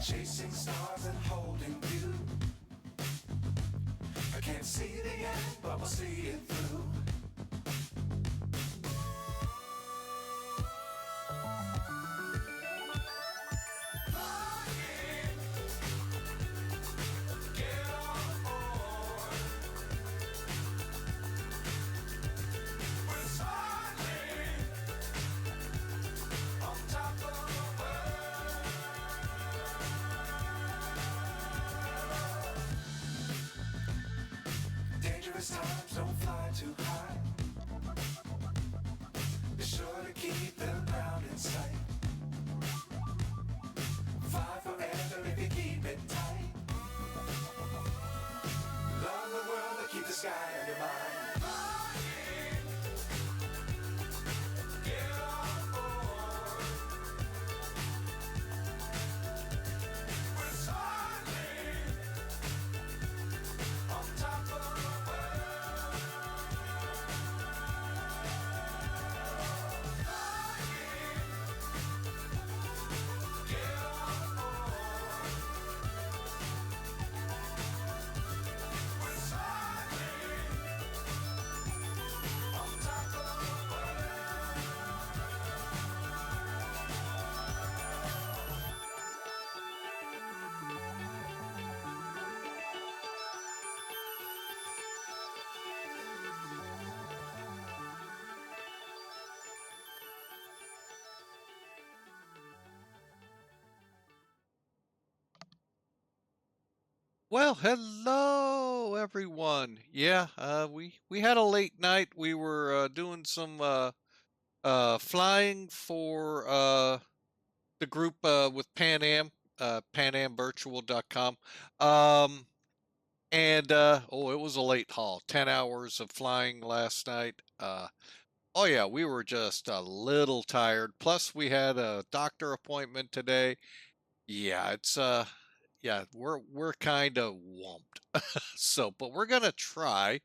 Chasing stars and holding you. I can't see the end, but we'll see it through. Times don't fly too high. Be sure to keep the ground in sight. Fly forever if you keep it tight. Love the world but keep the sky on your mind. Get on board. We're soaring on top of the Well, hello everyone. Yeah, we had a late night. We were doing some flying for the group with Pan Am, panamvirtual.com. And oh, it was a late haul. 10 hours of flying last night. Oh yeah, we were just a little tired. Plus we had a doctor appointment today. Yeah, it's yeah, we're kind of whumped. So, but we're gonna try.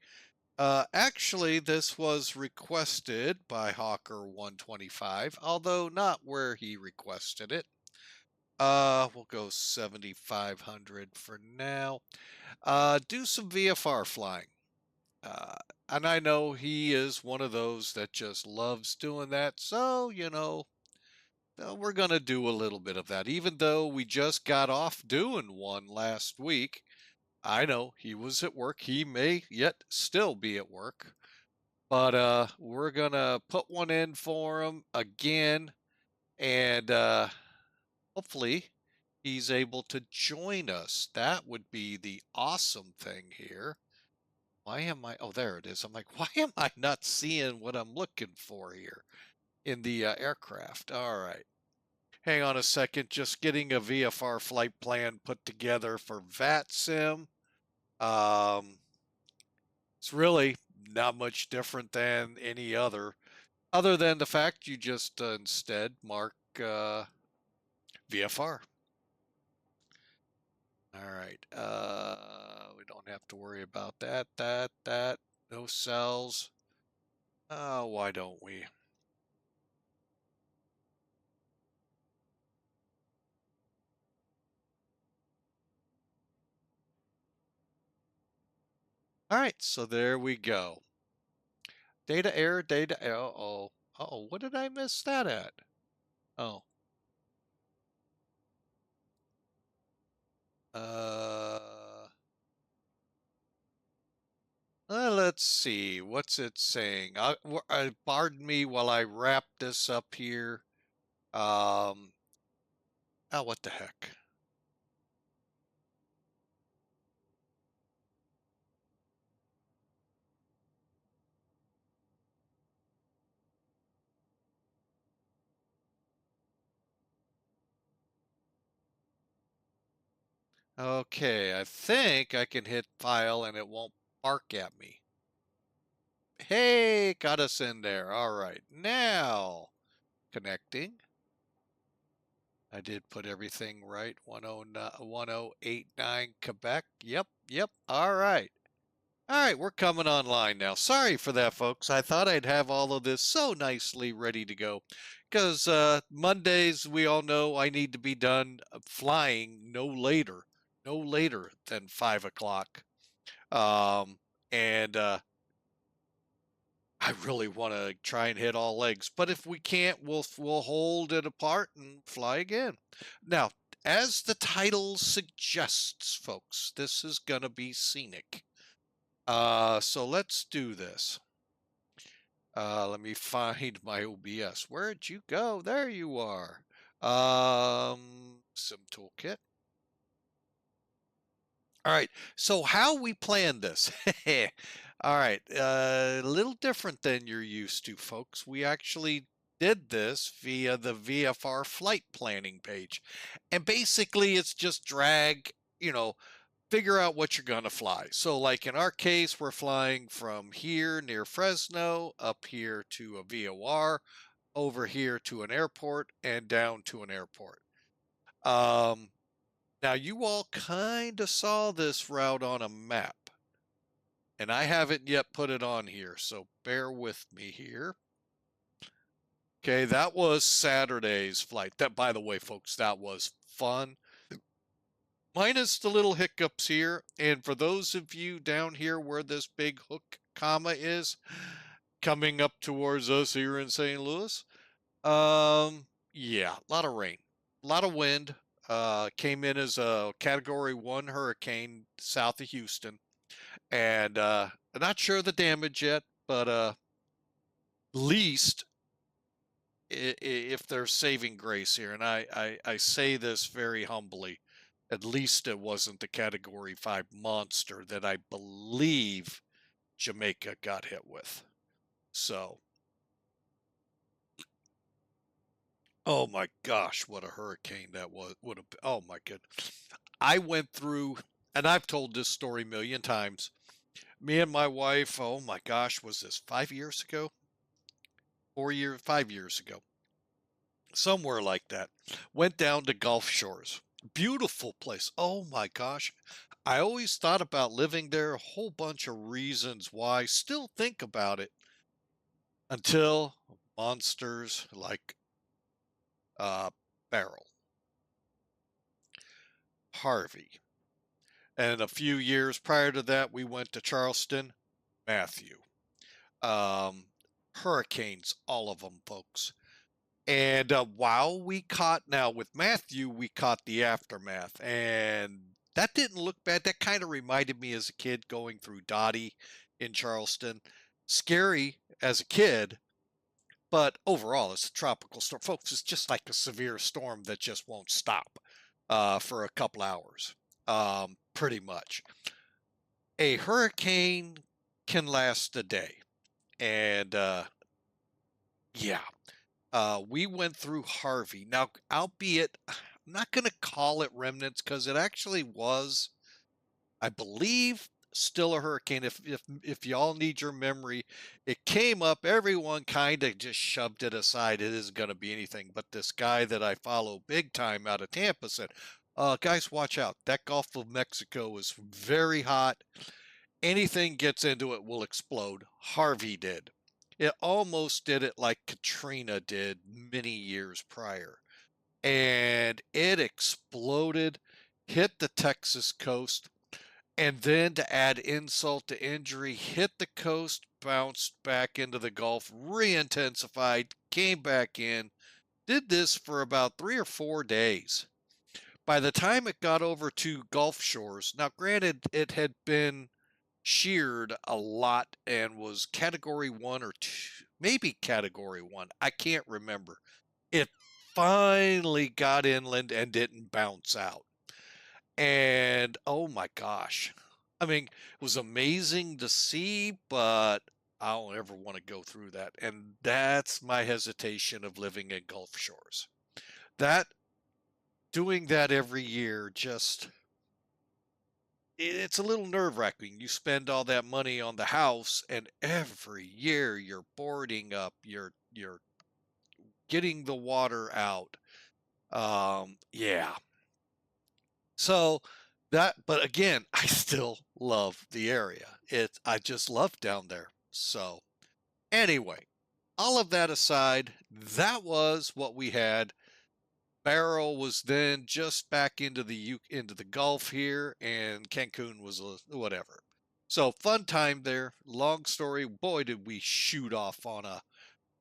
Actually, this was requested by Hawker125, although not where he requested it. We'll go 7,500 for now. Do some VFR flying. Uh, and I know he is one of those that just loves doing that. So, we're going to do a little bit of that, even though we just got off doing one last week. I know he was at work. He may yet still be at work. But we're going to put one in for him again. And hopefully he's able to join us. That would be the awesome thing here. Why am I? Oh, there it is. I'm like, why am I not seeing what I'm looking for here in the aircraft? All right. Hang on a second. Just getting a VFR flight plan put together for VATSIM. It's really not much different than any other than the fact you just instead mark VFR. All right. We don't have to worry about that. No cells. Why don't we? All right, so there we go. Data error, data error. Uh-oh, what did I miss that at? Oh. Let's see. What's it saying? Pardon me while I wrap this up here. Oh, what the heck? Okay, I think I can hit file and it won't bark at me. Hey, got us in there. All right, now connecting. I did put everything right. 1089 Quebec. Yep. All right. All right, we're coming online now. Sorry for that, folks. I thought I'd have all of this so nicely ready to go. Because Mondays, we all know I need to be done flying no later than 5 o'clock. And I really want to try and hit all legs. But if we can't, we'll hold it apart and fly again. Now, as the title suggests, folks, this is going to be scenic. So let's do this. Let me find my OBS. Where'd you go? There you are. Sim toolkit. All right. So how we plan this? All right. A little different than you're used to, folks. We actually did this via the VFR flight planning page. And basically it's just drag, figure out what you're going to fly. So like in our case, we're flying from here near Fresno up here to a VOR, over here to an airport, and down to an airport. Now you all kind of saw this route on a map, and I haven't yet put it on here, so bear with me here. Okay, that was Saturday's flight. That, by the way, folks, that was fun. Minus the little hiccups here. And for those of you down here where this big hook comma is coming up towards us here in St. Louis, yeah, a lot of rain, a lot of wind. Came in as a Category 1 hurricane south of Houston. And I'm not sure the damage yet, but least if there's saving grace here, and I say this very humbly, at least it wasn't the Category 5 monster that I believe Jamaica got hit with. So, oh my gosh, what a hurricane that would have been. Oh my goodness. I went through, and I've told this story a million times. Me and my wife, oh my gosh, was this 5 years ago? 4 years, 5 years ago, somewhere like that. Went down to Gulf Shores. Beautiful place. Oh my gosh. I always thought about living there, a whole bunch of reasons why. Still think about it until monsters like Beryl, Harvey. And a few years prior to that, we went to Charleston, Matthew. Um, Hurricanes, all of them, folks. And while we caught, now with Matthew, we caught the aftermath, and that didn't look bad. That kind of reminded me as a kid going through Dottie in Charleston. Scary as a kid, but overall, it's a tropical storm. Folks, it's just like a severe storm that just won't stop for a couple hours, pretty much. A hurricane can last a day, and yeah. We went through Harvey. Now, albeit, I'm not going to call it remnants because it actually was, I believe, still a hurricane. If y'all need your memory, it came up. Everyone kind of just shoved it aside. It isn't going to be anything. But this guy that I follow big time out of Tampa said, "Guys, watch out. That Gulf of Mexico is very hot. Anything gets into it will explode." Harvey did. It almost did it like Katrina did many years prior. And it exploded, hit the Texas coast, and then to add insult to injury, hit the coast, bounced back into the Gulf, re-intensified, came back in, did this for about 3 or 4 days. By the time it got over to Gulf shores, now granted, it had been sheared a lot and was Category 1 or 2, maybe Category 1. I can't remember. It finally got inland and didn't bounce out. And oh my gosh. I mean, it was amazing to see, but I don't ever want to go through that. And that's my hesitation of living in Gulf shores. That doing that every year just it's a little nerve-wracking. You spend all that money on the house, and every year you're boarding up, you're getting the water out. Yeah. So But again, I still love the area. I just love down there. So anyway, all of that aside, that was what we had. Barrow was then just back into into the Gulf here, and Cancun was whatever. So fun time there. Long story. Boy, did we shoot off on a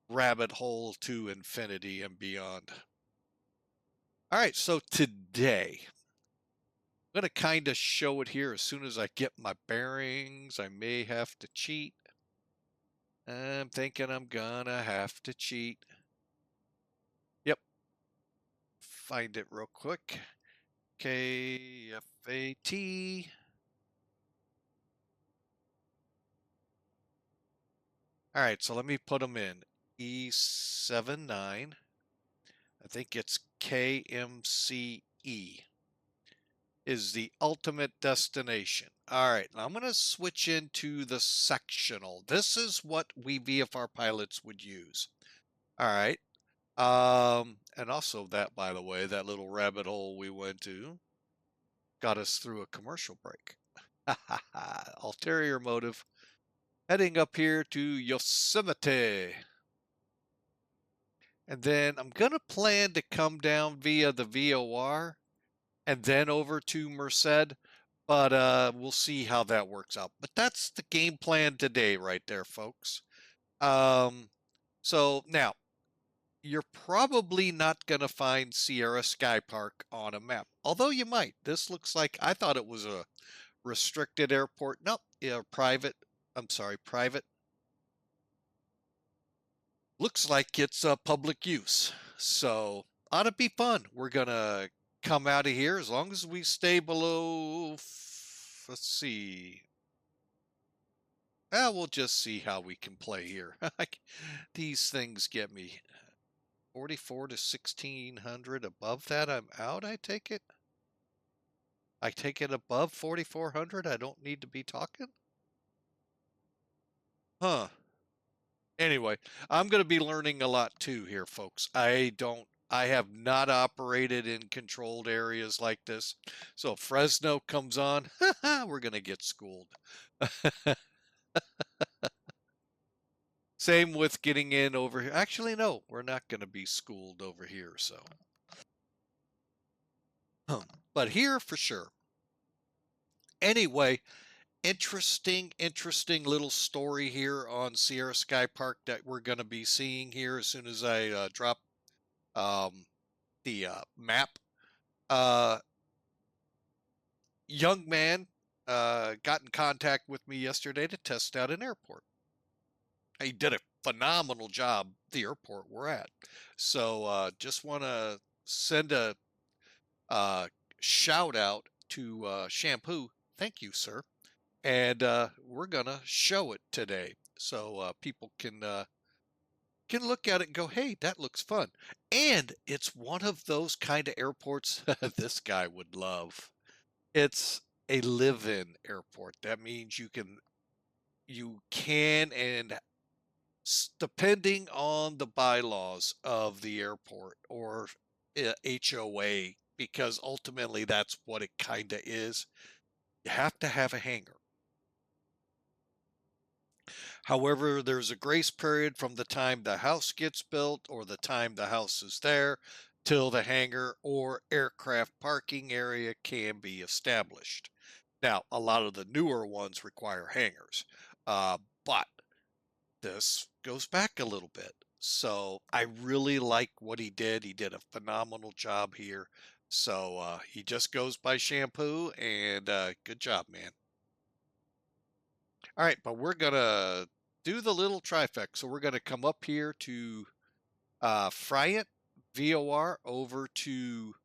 rabbit hole to infinity and beyond. All right, so today I'm going to kind of show it here as soon as I get my bearings. I may have to cheat. I'm thinking I'm gonna have to cheat. Yep, find it real quick. KFAT. All right, so let me put them in. E79. I think it's KMCE is the ultimate destination. All right, now I'm going to switch into the sectional. This is what we VFR pilots would use. All right. And also that, by the way, that little rabbit hole we went to got us through a commercial break. Ulterior motive. Heading up here to Yosemite. And then I'm going to plan to come down via the VOR and then over to Merced, but we'll see how that works out. But that's the game plan today right there, folks. So now, you're probably not going to find Sierra Sky Park on a map, although you might. This looks like, I thought it was a restricted airport. Nope, yeah, private. I'm sorry, private. Looks like it's public use. So ought to be fun. We're gonna come out of here as long as we stay below. Let's see. We'll just see how we can play here. These things get me 44 to 1600. Above that, I'm out. I take it. I take it above 4400. I don't need to be talking. Huh. Anyway, I'm going to be learning a lot too here, folks. I have not operated in controlled areas like this. So if Fresno comes on, we're going to get schooled. Same with getting in over here. Actually, no, we're not going to be schooled over here. So, but here for sure. Anyway, interesting little story here on Sierra Sky Park that we're going to be seeing here as soon as I drop um, the map. Uh, Young man got in contact with me yesterday to test out an airport. He did a phenomenal job at the airport we're at. So just want to send a shout out to Shampoo. Thank you, sir. And we're gonna show it today, so people can look at it and go, "Hey, that looks fun." And it's one of those kind of airports this guy would love. It's a live-in airport. That means you can and depending on the bylaws of the airport or HOA, because ultimately that's what it kind of is. You have to have a hangar. However, there's a grace period from the time the house gets built or the time the house is there till the hangar or aircraft parking area can be established. Now, a lot of the newer ones require hangars, but this goes back a little bit. So I really like what he did. He did a phenomenal job here. So he just goes by Shampoo, and good job, man. All right, but we're gonna do the little trifecta. So we're gonna come up here to Fryant VOR over to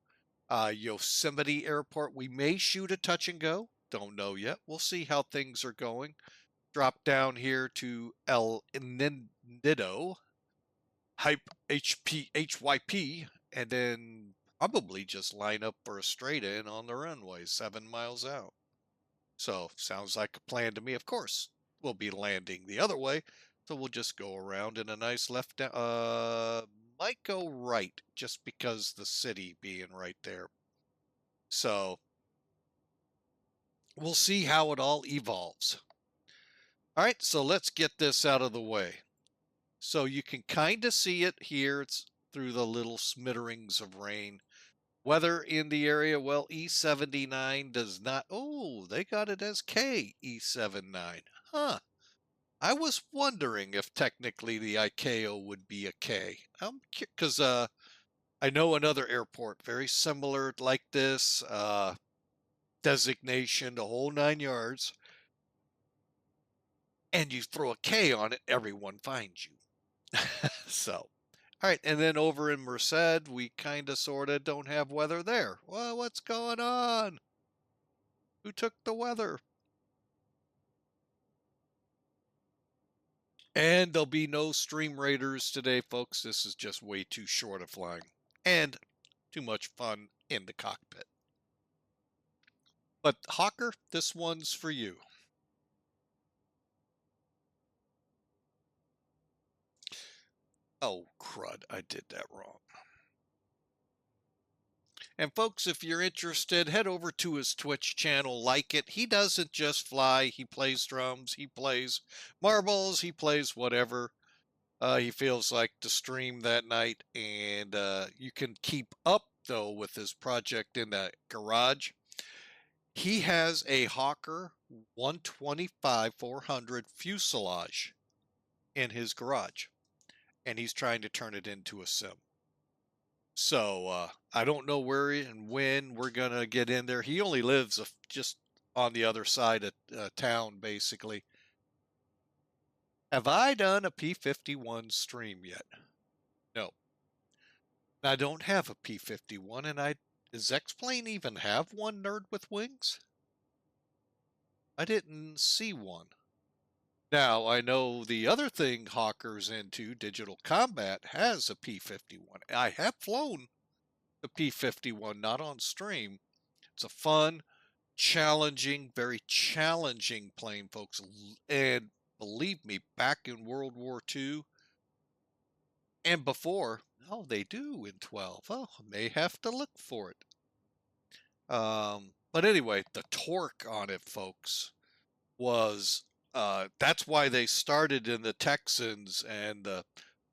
Yosemite Airport. We may shoot a touch and go. Don't know yet. We'll see how things are going. Drop down here to El Nido, Hype HYP, and then probably just line up for a straight in on the runway 7 miles out. So sounds like a plan to me. Of course, we'll be landing the other way, so we'll just go around in a nice left down. Might go right just because the city being right there. So we'll see how it all evolves. All right, so let's get this out of the way. So you can kind of see it here. It's through the little smitterings of rain. Weather in the area, well, E79 does not. Oh, they got it as KE79. Huh. I was wondering if technically the ICAO would be a K. Because I know another airport very similar like this, designation, the whole 9 yards, and you throw a K on it, everyone finds you. So, all right, and then over in Merced, we kind of sort of don't have weather there. Well, what's going on? Who took the weather? And there'll be no stream raiders today, folks. This is just way too short of flying and too much fun in the cockpit. But Hawker, this one's for you. Oh, crud, I did that wrong. And folks, if you're interested, head over to his Twitch channel, like it. He doesn't just fly, he plays drums, he plays marbles, he plays whatever he feels like to stream that night. And you can keep up, though, with his project in the garage. He has a Hawker 125-400 fuselage in his garage, and he's trying to turn it into a sim. So I don't know where and when we're going to get in there. He only lives just on the other side of town, basically. Have I done a P51 stream yet? No. I don't have a P51, and does X-Plane even have one Nerd with Wings? I didn't see one. Now, I know the other thing Hawker's into, Digital Combat, has a P51. I have flown the P51, not on stream. It's a fun, challenging, very challenging plane, folks. And believe me, back in World War II and before, oh, they do in 12. Oh, I may have to look for it. But anyway, the torque on it, folks, was that's why they started in the Texans and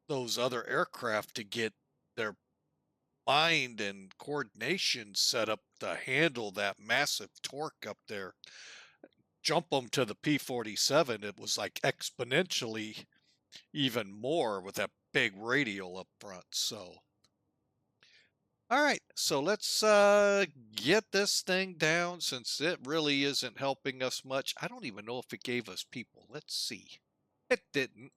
those other aircraft to get their mind and coordination set up to handle that massive torque up there. Jump them to the P-47, it was like exponentially even more with that big radial up front. So, all right, so let's get this thing down since it really isn't helping us much. I don't even know if it gave us people. Let's see. It didn't.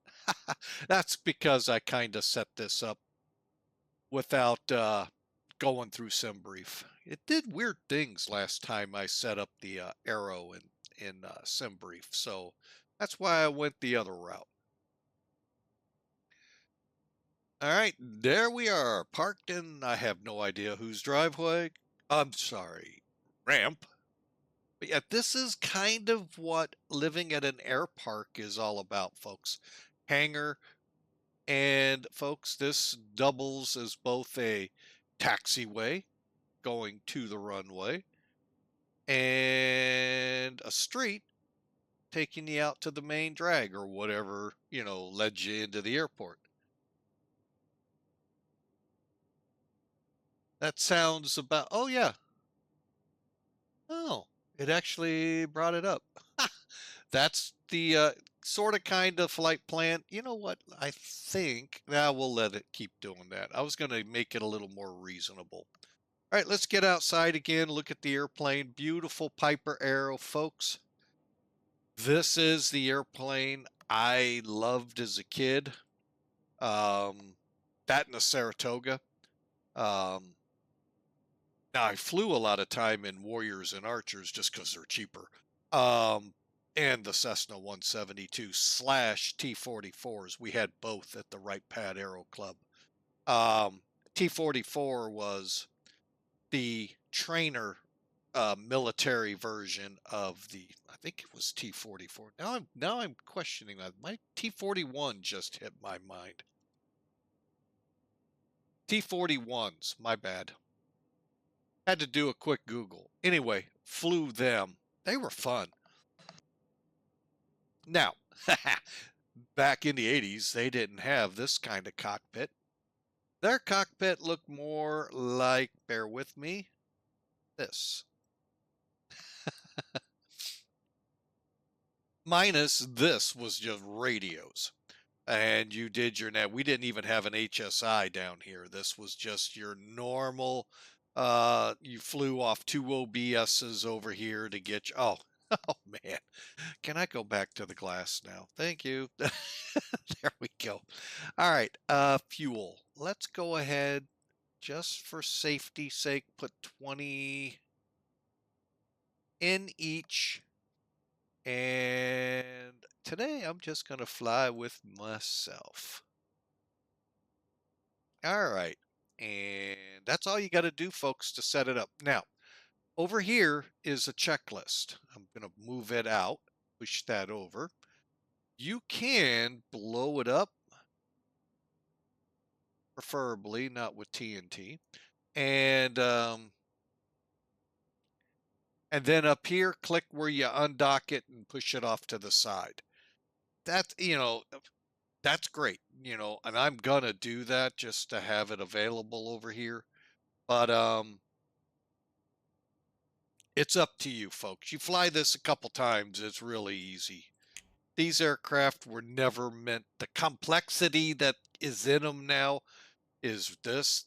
That's because I kind of set this up without going through SimBrief. It did weird things last time I set up the arrow in SimBrief, so that's why I went the other route. All right, there we are, parked in, I have no idea whose driveway. I'm sorry, ramp. But yeah, this is kind of what living at an air park is all about, folks. Hangar, and folks, this doubles as both a taxiway going to the runway and a street taking you out to the main drag or whatever, led you into the airport. That sounds about, oh yeah. Oh, it actually brought it up. That's the sort of kind of flight plan. You know what? I think now we'll let it keep doing that. I was going to make it a little more reasonable. All right, let's get outside again. Look at the airplane. Beautiful Piper Arrow, folks. This is the airplane I loved as a kid. That and the Saratoga. Now, I flew a lot of time in Warriors and Archers just because they're cheaper. And the Cessna 172 / T-44s. We had both at the Right Pad Aero Club. T-44 was the trainer military version of I think it was T-44. Now I'm questioning that. My T-41 just hit my mind. T-41s, my bad. Had to do a quick Google. Anyway, flew them. They were fun. Now, back in the 80s, they didn't have this kind of cockpit. Their cockpit looked more like, bear with me, this. Minus this was just radios. And you did your net. We didn't even have an HSI down here. This was just your normal. You flew off two OBSs over here to get you. Oh, oh man. Can I go back to the glass now? Thank you. There we go. All right. Fuel. Let's go ahead, just for safety's sake, put 20 in each. And today I'm just going to fly with myself. All right. And that's all you got to do, folks, to set it up. Now, over here is a checklist. I'm going to move it out, push that over. You can blow it up, preferably not with TNT. And then up here, click where you undock it and push it off to the side. That's, that's great, and I'm gonna do that just to have it available over here. But it's up to you, folks. You fly this a couple times, it's really easy. These aircraft were never meant, the complexity that is in them now is this.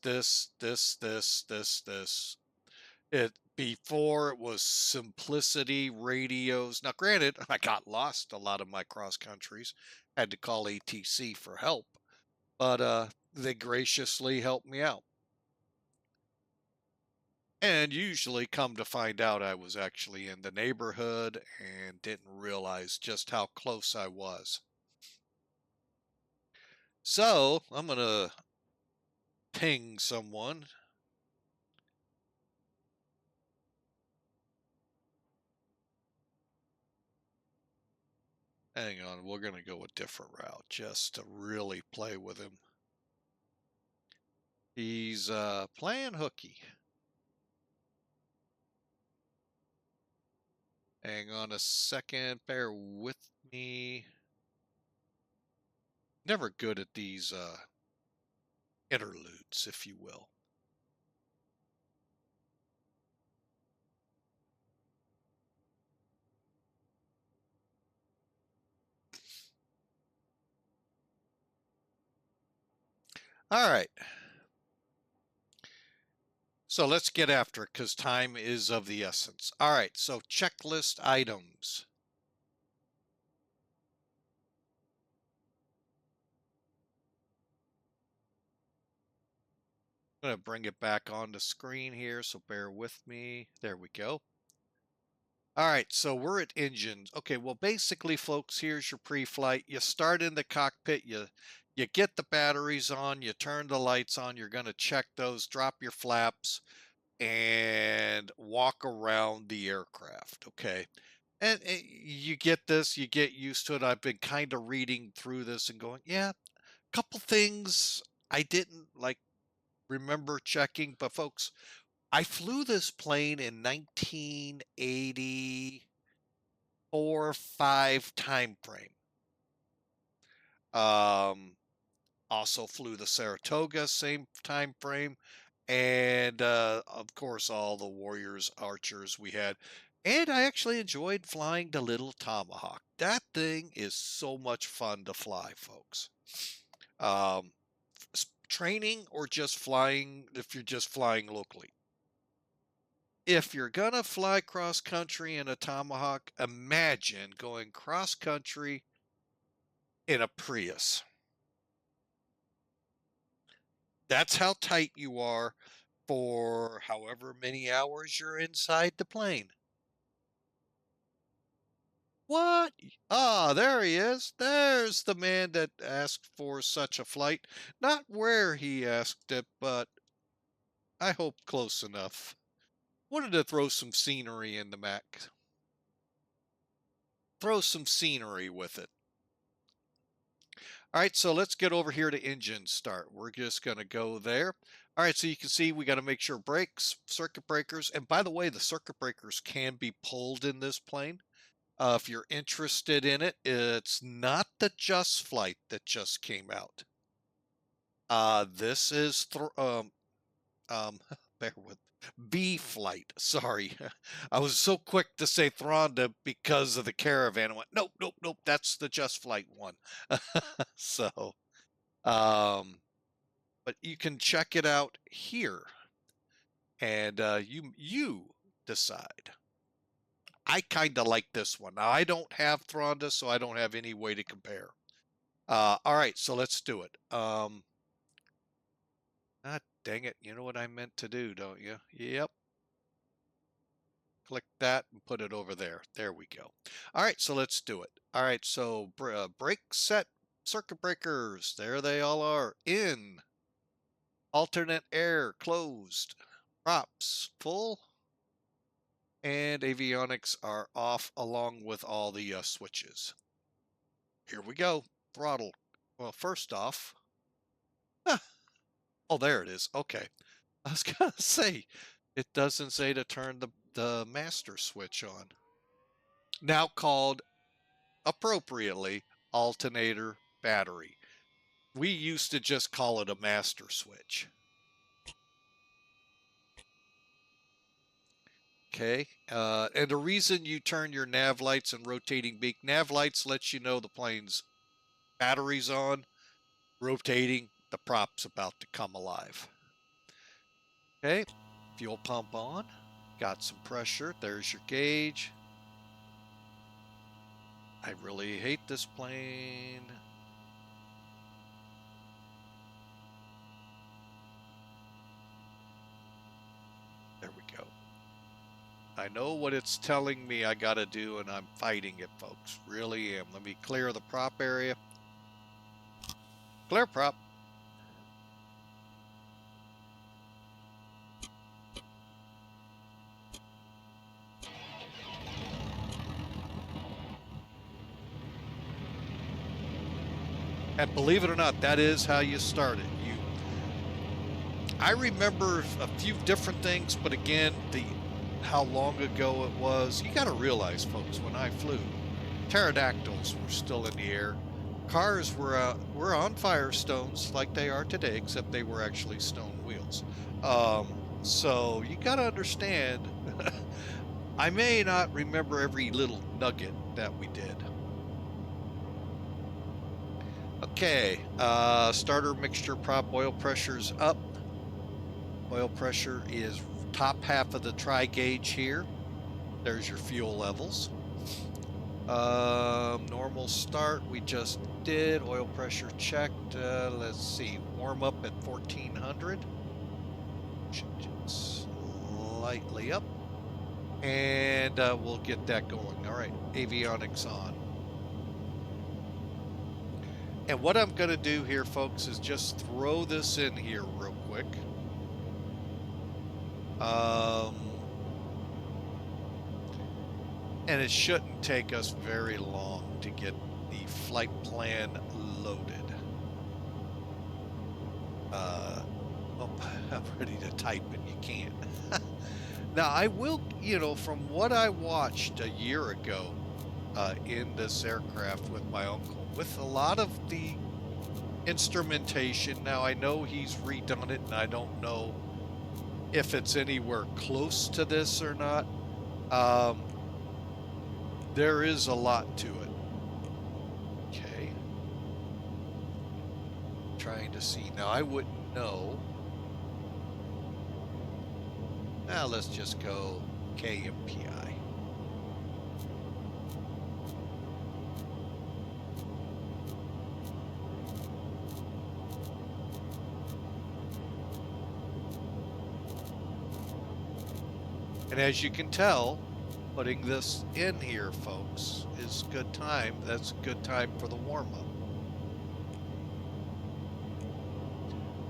Before it was simplicity, radios. Now, granted, I got lost a lot of my cross countries, had to call ATC for help, but they graciously helped me out. And usually come to find out I was actually in the neighborhood and didn't realize just how close I was. So I'm going to ping someone. Hang on, we're going to go a different route just to really play with him. He's playing hooky. Hang on a second, bear with me. Never good at these interludes, if you will. All right. So let's get after it because time is of the essence. All right, so checklist items. I'm going to bring it back on the screen here, so bear with me. There we go. All right, so we're at engines. Okay, well, basically, folks, here's your pre-flight. You start in the cockpit, you get the batteries on, you turn the lights on, you're going to check those, drop your flaps, and walk around the aircraft, okay? And you get this, you get used to it. I've been kind of reading through this and going, yeah, a couple things I didn't like remember checking, but folks, I flew this plane in 1984, 5 time frame. Also flew the Saratoga, same time frame, and of course all the Warriors, Archers we had. And I actually enjoyed flying the little Tomahawk. That thing is so much fun to fly, folks. Um, Training or just flying if you're just flying locally. If you're gonna fly cross country in a Tomahawk, imagine going cross country in a Prius. That's how tight you are for however many hours you're inside the plane. What? Ah, there he is. There's the man that asked for such a flight. Not where he asked it, but I hope close enough. Wanted to throw some scenery in the Mac. Throw some scenery with it. All right, so let's get over here to engine start. We're just going to go there. All right, so you can see we got to make sure brakes, circuit breakers, and by the way, the circuit breakers can be pulled in this plane. If you're interested in it, it's not the Just Flight that just came out. This is bear with vFlyte. Sorry, I was so quick to say Thronda because of the Caravan. I went, nope, nope, nope. That's the Just Flight one. So, but you can check it out here, and you decide. I kind of like this one. Now I don't have Thronda, so I don't have any way to compare. All right, so let's do it. Ah, dang it. You know what I meant to do, don't you? Yep. Click that and put it over there. There we go. All right, so let's do it. All right, so brake set, circuit breakers. There they all are. In. Alternate air closed. Props full. And avionics are off along with all the switches. Here we go. Throttle. Well, first off. Oh, there it is. Okay. I was going to say, it doesn't say to turn the master switch on. Now called, appropriately, alternator battery. We used to just call it a master switch. Okay. And the reason you turn your nav lights and rotating beak, nav lights lets you know the plane's battery's on, rotating, the prop's about to come alive. Okay. Fuel pump on. Got some pressure. There's your gauge. I really hate this plane. There we go. I know what it's telling me I gotta do, and I'm fighting it, folks. Really am. Let me clear the prop area. Clear prop. And believe it or not, that is how you start it. I remember a few different things, but again, how long ago it was. You got to realize, folks, when I flew, pterodactyls were still in the air. Cars were on Firestones like they are today, except they were actually stone wheels. So you got to understand. I may not remember every little nugget that we did. Okay, starter mixture prop oil pressure's up. Oil pressure is top half of the tri-gauge here. There's your fuel levels. Normal start we just did. Oil pressure checked. Let's see, warm up at 1400. Slightly up. And we'll get that going. All right, avionics on. And what I'm going to do here, folks, is just throw this in here real quick. And it shouldn't take us very long to get the flight plan loaded. Oh, I'm ready to type and you can't. Now, I will, from what I watched a year ago in this aircraft with my uncle, with a lot of the instrumentation. Now, I know he's redone it, and I don't know if it's anywhere close to this or not. There is a lot to it. Okay. Trying to see. Now, I wouldn't know. Now, let's just go KMPI. And as you can tell, putting this in here, folks, is a good time. That's a good time for the warm-up.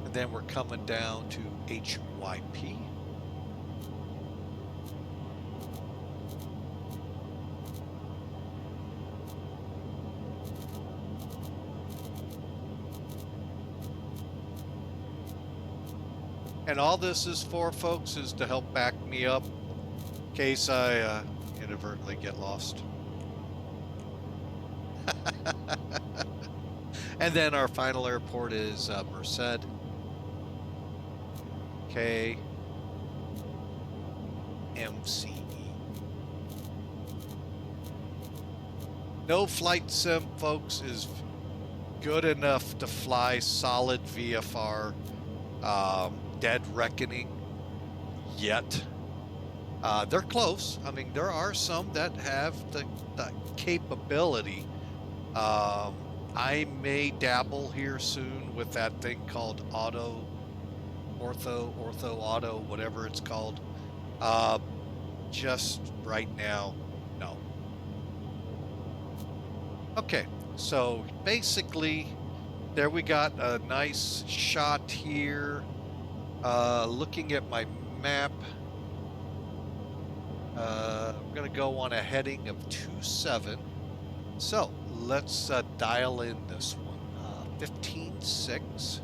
And then we're coming down to HYP. And all this is for, folks, is to help back me up in case I inadvertently get lost. And then our final airport is Merced, KMCE. No flight sim, folks, is good enough to fly solid VFR Dead Reckoning yet. They're close. I mean, there are some that have the capability. I may dabble here soon with that thing called ortho auto, whatever it's called. Just right now, no. Okay, so basically, there we got a nice shot here. Looking at my map, I'm gonna go on a heading of 27. So let's dial in this one. 15.6.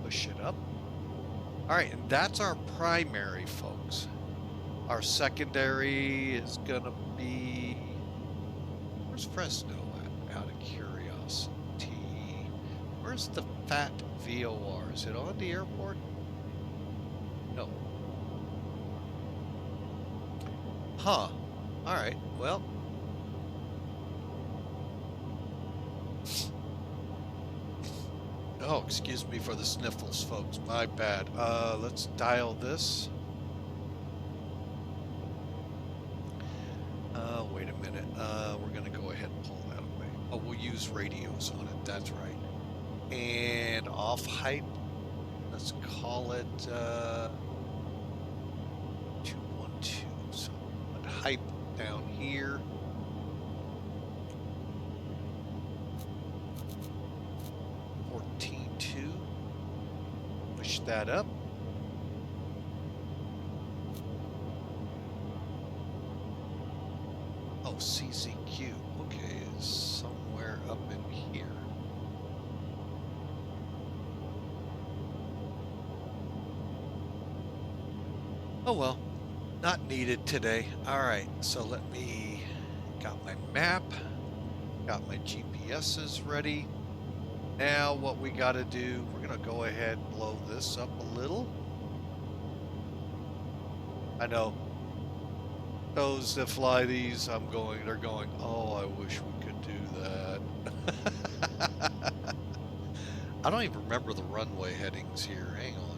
Push it up. All right, and that's our primary, folks. Our secondary is gonna be, where's Fresno at, out of curiosity? Where's the fat VOR? Is it on the airport? No. Huh. All right, well. Oh, excuse me for the sniffles, folks. My bad. Let's dial this. Wait a minute. We're gonna go ahead and pull that away. Oh, we'll use radios on it. That's right. And off height. Let's call it 212. So put height down here. Push that up. Oh, CZQ. Okay, is somewhere up in here. Oh well, not needed today. All right, so let me, got my map, got my GPSs ready. Now what we got to do, we're going to go ahead and blow this up a little. I know those that fly these, they're going, oh, I wish we could do that. I don't even remember the runway headings here. Hang on.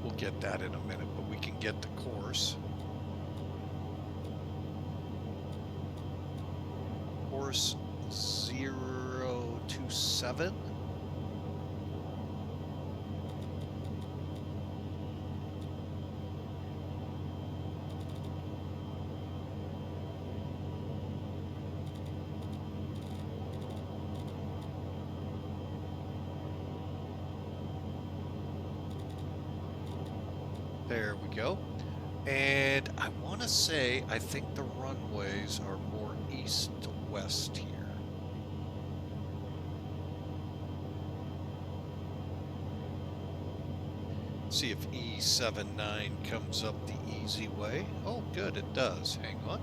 We'll get that in a minute, but we can get the course. Course 027. There we go. And I want to say, I think the runways are more east to west here. See if E79 comes up the easy way. Oh, good, it does. Hang on.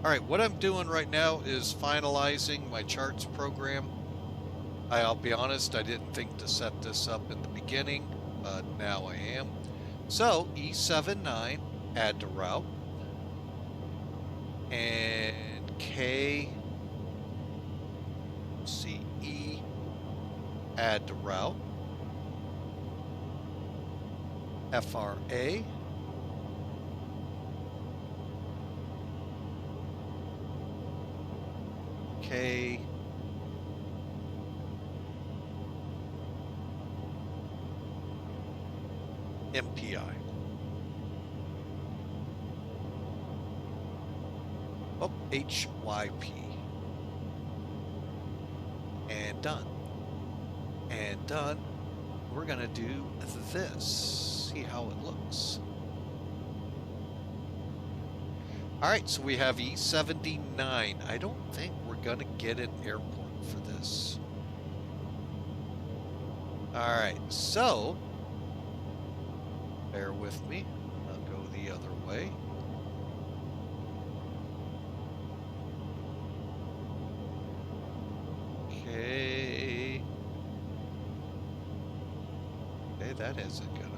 All right, what I'm doing right now is finalizing my charts program. I'll be honest, I didn't think to set this up in the beginning, but now I am. So, E79, add to route. And KMCE, add to route. FRA. KMPI. Oh, HYP. And done. And done. We're going to do this. See how it looks. All right, so we have E79. I don't think we're gonna get an airport for this. All right, so bear with me. I'll go the other way. Okay. Okay, that isn't gonna.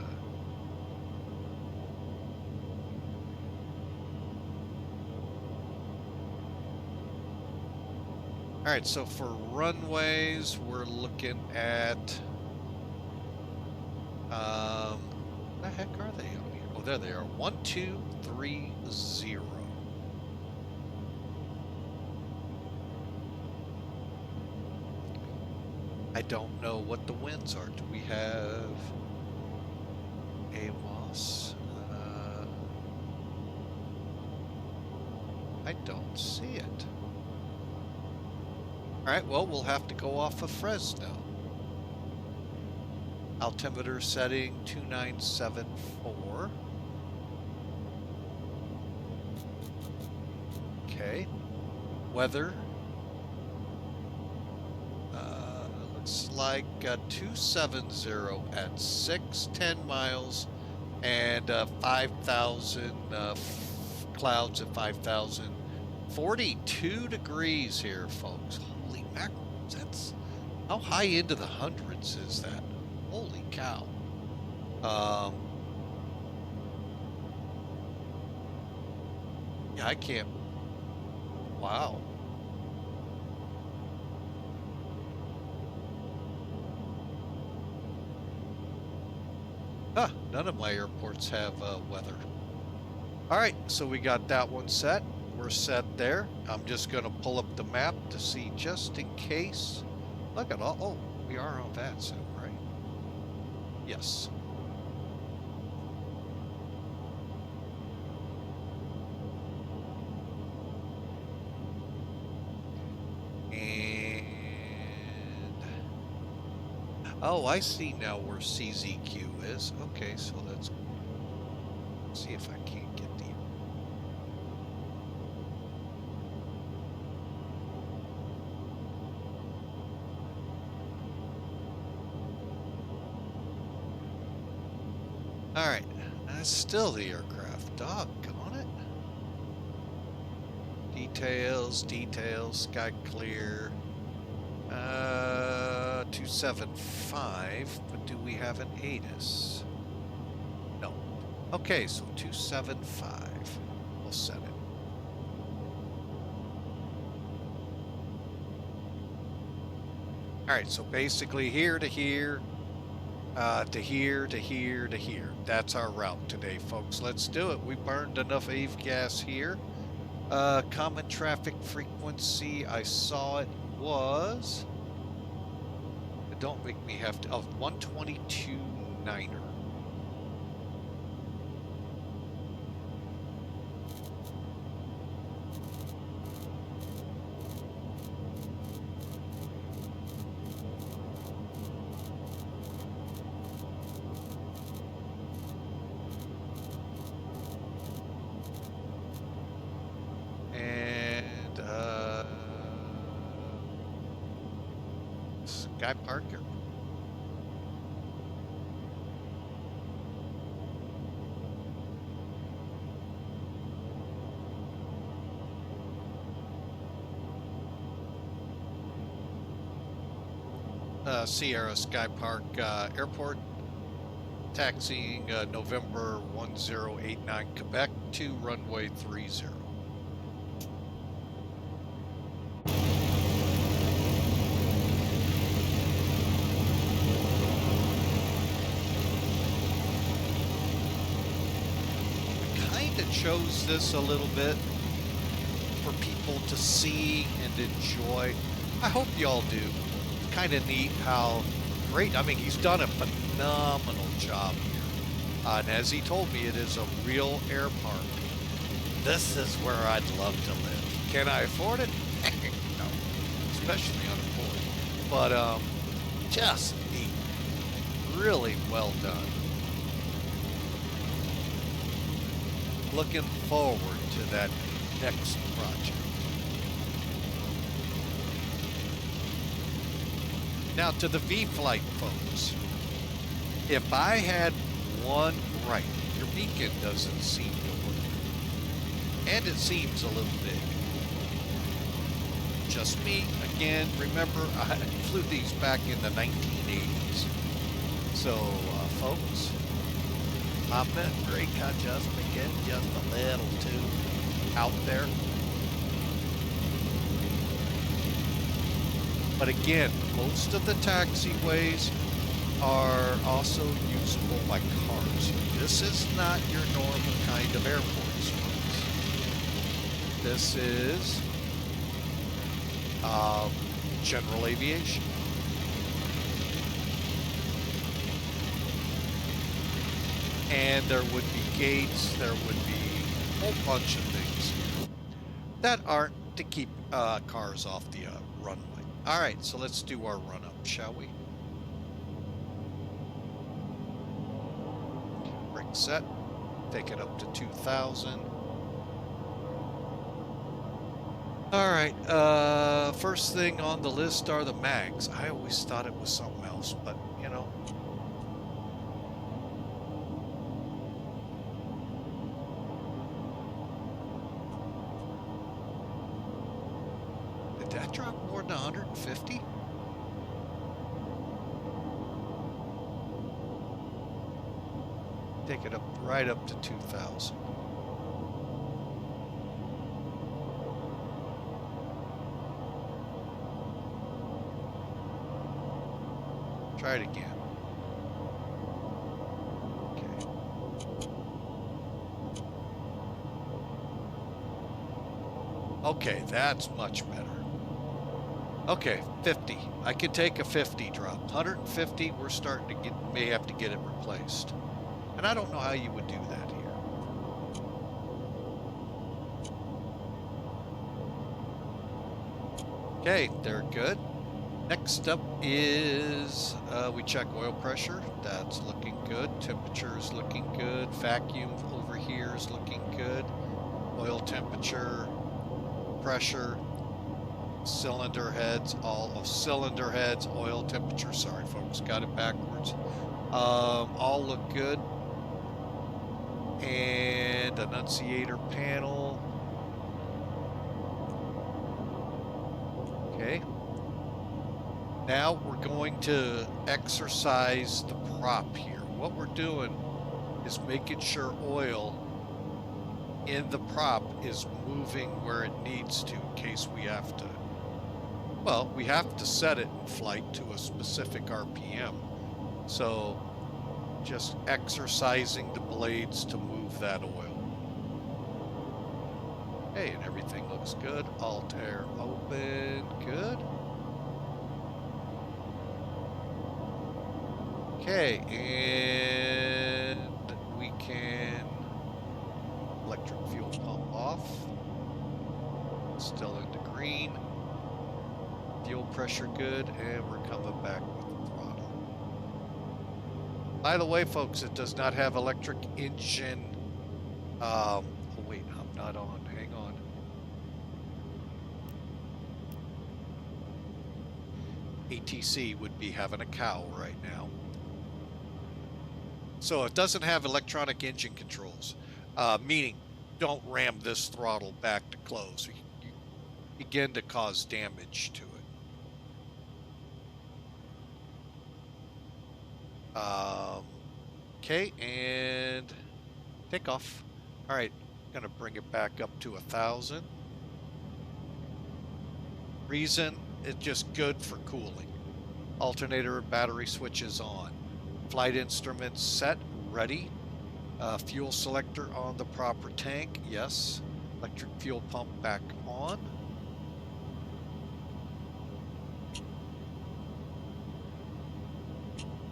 All right, so for runways, we're looking at, what the heck are they on here? Oh, there they are. 1230. I don't know what the winds are. Do we have AWAS? I don't see it. All right, well, we'll have to go off of Fresno. Altimeter setting 2974. Okay. Weather. Looks like 270 at 610 miles and 5,000 clouds at 5,000. 42 degrees here, folks. Holy mackerel. That's how high into the hundreds is that? Holy cow. Yeah, I can't. Wow. Huh, none of my airports have weather. All right, so we got that one set. We're set there. I'm just going to pull up the map to see just in case. Look at all. Oh, we are on VATSIM, right? Yes. And oh, I see now where CZQ is. Okay, so let's see if I can't get the. All right, that's still the aircraft. Doggone it. Details, sky clear. 275, but do we have an ATIS? No. Okay, so 275. We'll set it. All right, so basically here to here, to here, to here, to here. That's our route today, folks. Let's do it. We burned enough avgas here. Common traffic frequency, I saw it was, don't make me have to, 122.9er. Sky Park Airport. Sierra Sky Park Airport, taxiing November 1089 Quebec to runway 30. Chose this a little bit for people to see and enjoy. I hope y'all do. It's kind of neat how great, I mean, he's done a phenomenal job here. And as he told me, it is a real air park. This is where I'd love to live. Can I afford it? No, especially unemployed. But just neat. Really well done. Looking forward to that next project. Now to the vFlyte folks. If I had one gripe, your beacon doesn't seem to work. And it seems a little big. Just me. Again, remember, I flew these back in the 1980s. So, folks, popping brake adjustment getting just a little too out there. But again, most of the taxiways are also usable by cars. This is not your normal kind of airports, folks. This is general aviation. And there would be gates, there would be a whole bunch of things that aren't to keep cars off the runway. All right, so let's do our run up, shall we? Brake set, take it up to 2,000. All right, first thing on the list are the mags. I always thought it was something else, but you know. Did that drop more than 150? Take it up right up to 2,000. Try it again. Okay. Okay, that's much better. Okay, 50. I could take a 50 drop. 150, we're starting to may have to get it replaced. And I don't know how you would do that here. Okay, they're good. Next up is we check oil pressure. That's looking good. Temperature is looking good. Vacuum over here is looking good. Oil temperature, pressure, cylinder heads, all of cylinder heads, oil temperature. Sorry, folks, got it backwards. All look good. And annunciator panel. Okay. Now we're going to exercise the prop here. What we're doing is making sure oil in the prop is moving where it needs to in case we have to. Well, we have to set it in flight to a specific RPM. So just exercising the blades to move that oil. Hey, and everything looks good. Alt air open, good. Okay, and we can electric fuel pump off. Still into green. Fuel pressure good, and we're coming back with the throttle. By the way, folks, it does not have electric engine. Oh wait, I'm not on. Hang on. ATC would be having a cow right now. So it doesn't have electronic engine controls, meaning don't ram this throttle back to close. You begin to cause damage to it. Okay, and take off. All right, gonna bring it back up to 1,000. Reason, it's just good for cooling. Alternator and battery switches on. Flight instruments set, ready. Fuel selector on the proper tank, yes. Electric fuel pump back on.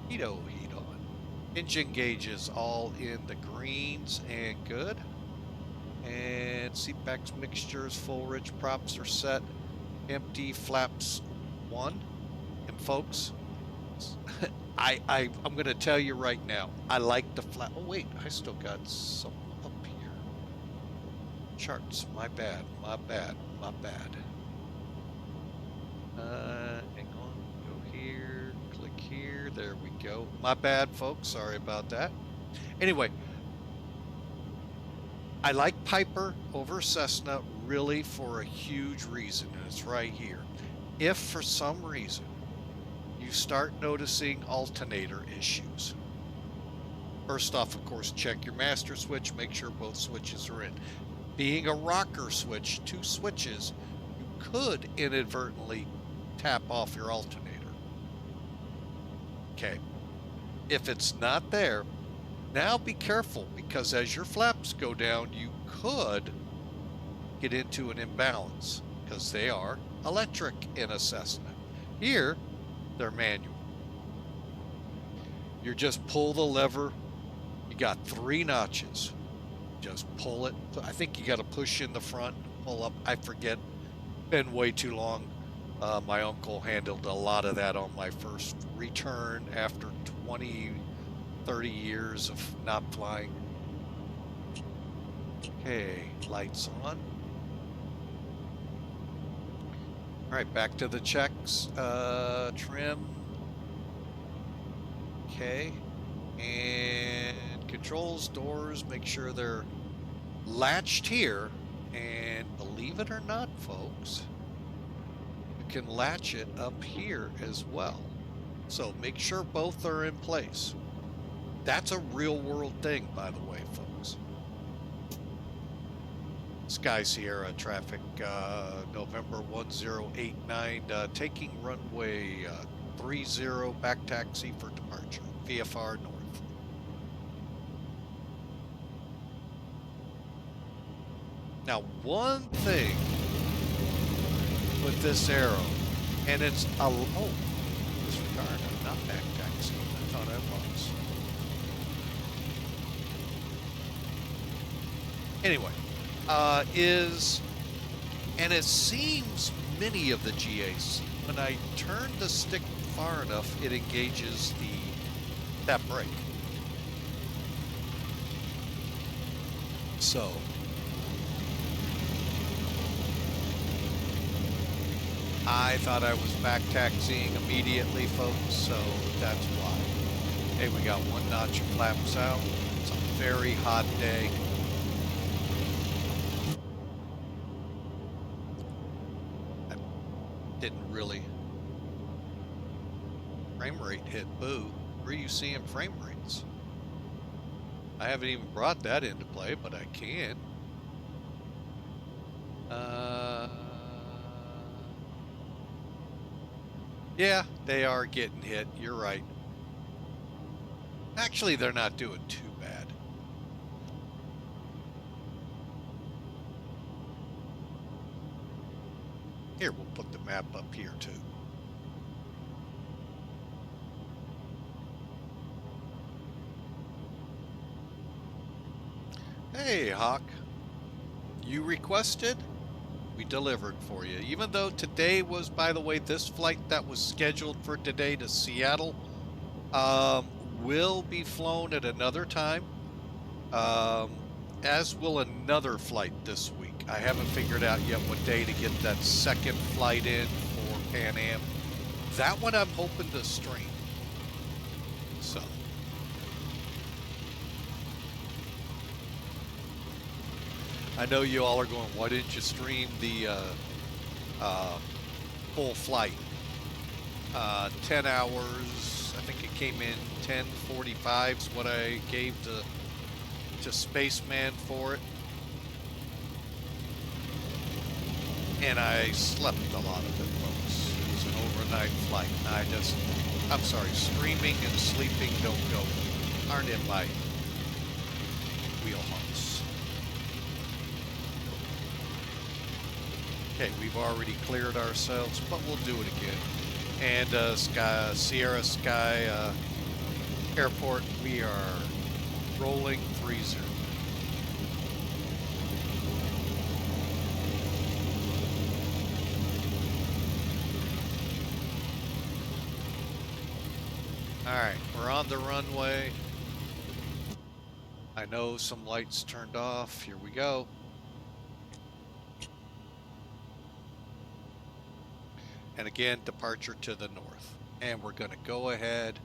Heat on. Engine gauges all in the greens and good. And seatbacks mixtures, full ridge props are set. Empty flaps 1. And folks, I'm going to tell you right now, I like the flap. Oh wait, I still got some up here. charts. My bad, my bad, my bad. Hang on, go here, click here, there we go. My bad, folks, sorry about that. Anyway, I like Piper over Cessna really for a huge reason, and it's right here. If for some reason you start noticing alternator issues, first off, of course, check your master switch, make sure both switches are in. Being a rocker switch, 2 switches, you could inadvertently tap off your alternator. Okay, if it's not there, now be careful, because as your flaps go down, you could get into an imbalance, because they are electric in a Cessna. Here, they're manual. You just pull the lever. You got 3 notches. Just pull it. I think you got to push in the front, pull up. I forget. Been way too long. My uncle handled a lot of that on my first return after 30 years of not flying. Okay, lights on. All right, back to the checks. Trim. Okay. And controls, doors, make sure they're latched here. And believe it or not, folks, you can latch it up here as well. So make sure both are in place. That's a real world thing, by the way, folks. Sky Sierra traffic, November 1089, taking runway 30, back taxi for departure, VFR north. Now, one thing with this arrow, and it's a, oh, disregard, not back taxi, I thought I was. Anyway, and it seems many of the GAs, when I turn the stick far enough, it engages that brake. So, I thought I was back taxiing immediately, folks, so that's why. Hey, we got 1 notch of flaps out. It's a very hot day. Didn't really. Frame rate hit, boo. Where are you seeing frame rates? I haven't even brought that into play, but I can. Yeah, they are getting hit. You're right. Actually, they're not doing too bad. Here, we'll put the map up here too. Hey, Hawk. You requested? We delivered for you. Even though today was, by the way, this flight that was scheduled for today to Seattle will be flown at another time, as will another flight this week. I haven't figured out yet what day to get that second flight in for Pan Am. That one I'm hoping to stream. So. I know you all are going, why didn't you stream the full flight? 10 hours, I think it came in 10:45 is what I gave to Spaceman for it. And I slept a lot of it, folks. It was an overnight flight. I'm sorry, streaming and sleeping aren't in my wheelhouse. Okay, we've already cleared ourselves, but we'll do it again. And Sierra Sky Airport, we are rolling 30. Alright, we're on the runway. I know some lights turned off. Here we go. And again, departure to the north. And we're going to go ahead.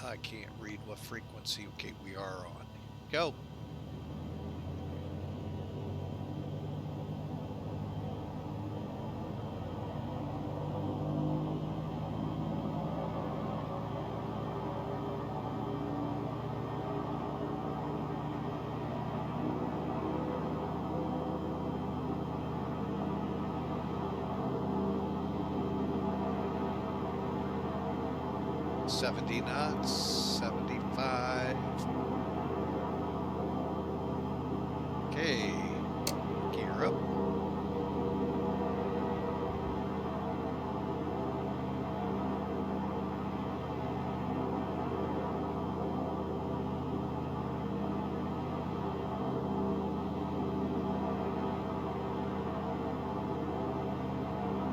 I can't read what frequency. Okay, we are on. Go. $70 knots, 75. Okay, gear up.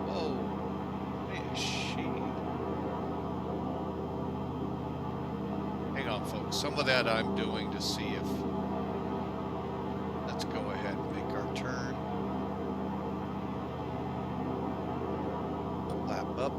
Whoa, fish. Hang on, folks. Some of that I'm doing to see if... Let's go ahead and make our turn. Lap up.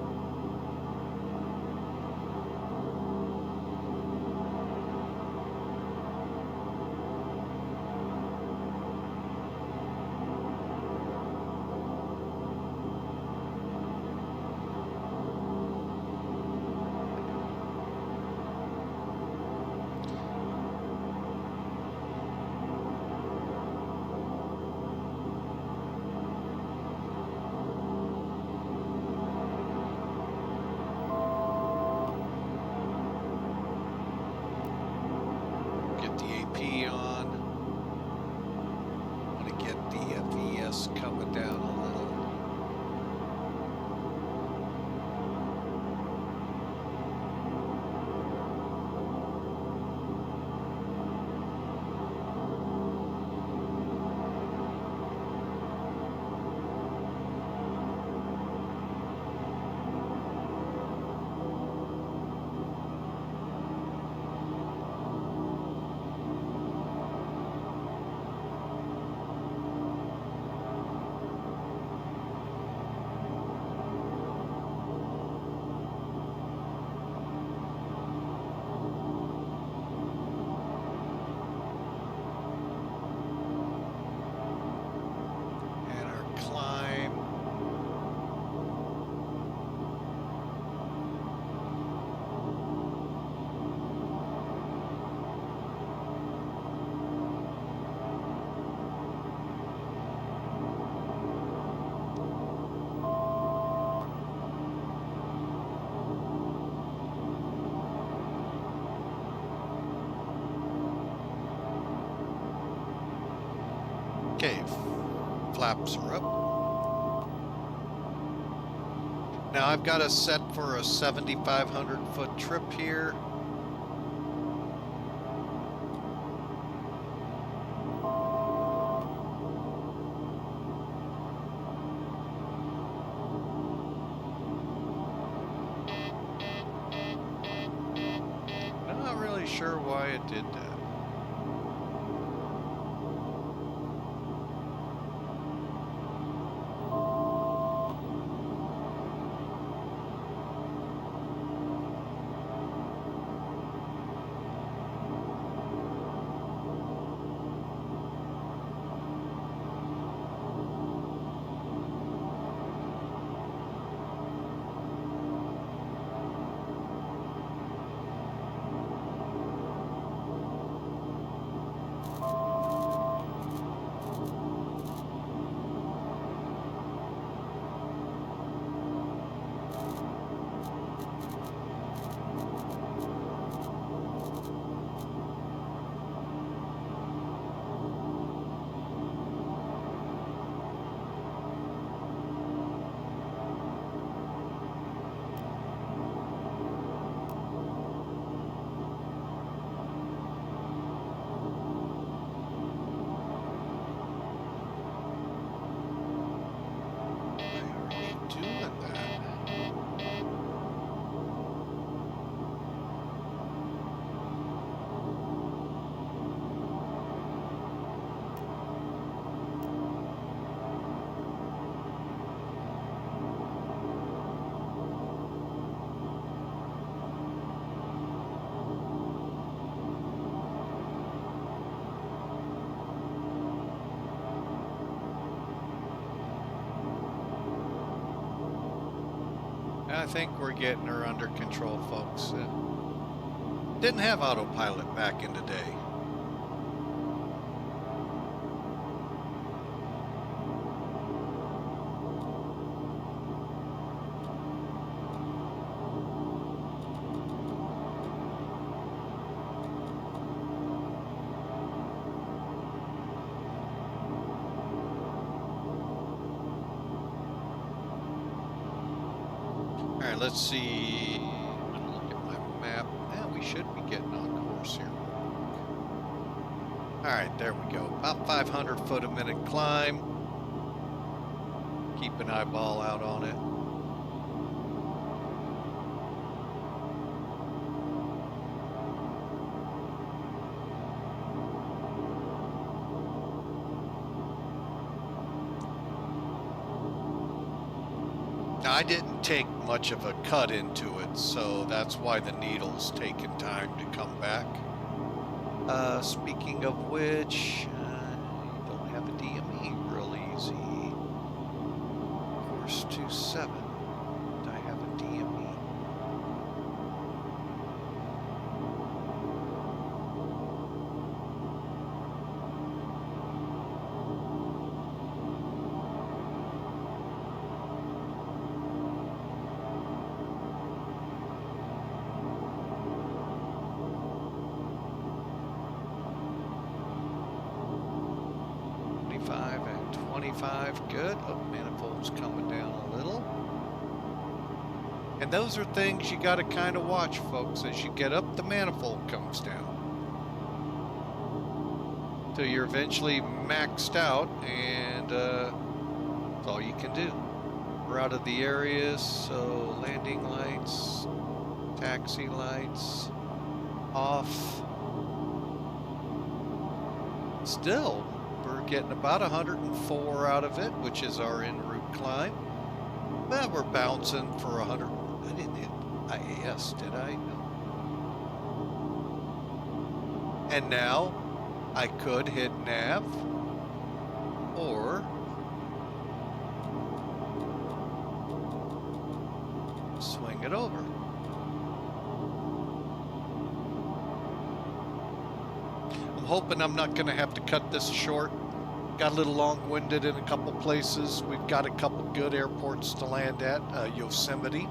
Get the AP on. Want to get the VS coming down a little. And our climb. Okay, flaps are up. Now I've got us set for a 7,500 foot trip here. I'm not really sure why it did that. I think we're getting her under control, folks. Didn't have autopilot back in the day. All right, let's see. I'm gonna look at my map. Yeah, we should be getting on course here. All right, there we go. About 500 foot a minute climb. Keep an eyeball out on it. Now, I didn't take much of a cut into it, so that's why the needle's taking time to come back. Speaking of which, you don't have a DME real easy. Course 27. Do I have a DME? And 25, good. Oh, manifold's coming down a little. And those are things you got to kind of watch, folks. As you get up, the manifold comes down. Till you're eventually maxed out, and that's all you can do. We're out of the areas, so landing lights, taxi lights, off. Still, we're getting about 104 out of it, which is our en route climb. Well, we're bouncing for 100. I didn't hit IAS, did I? No. And now I could hit nav or swing it over. I'm hoping I'm not going to have to cut this short. Got a little long-winded in a couple places. We've got a couple good airports to land at, Yosemite,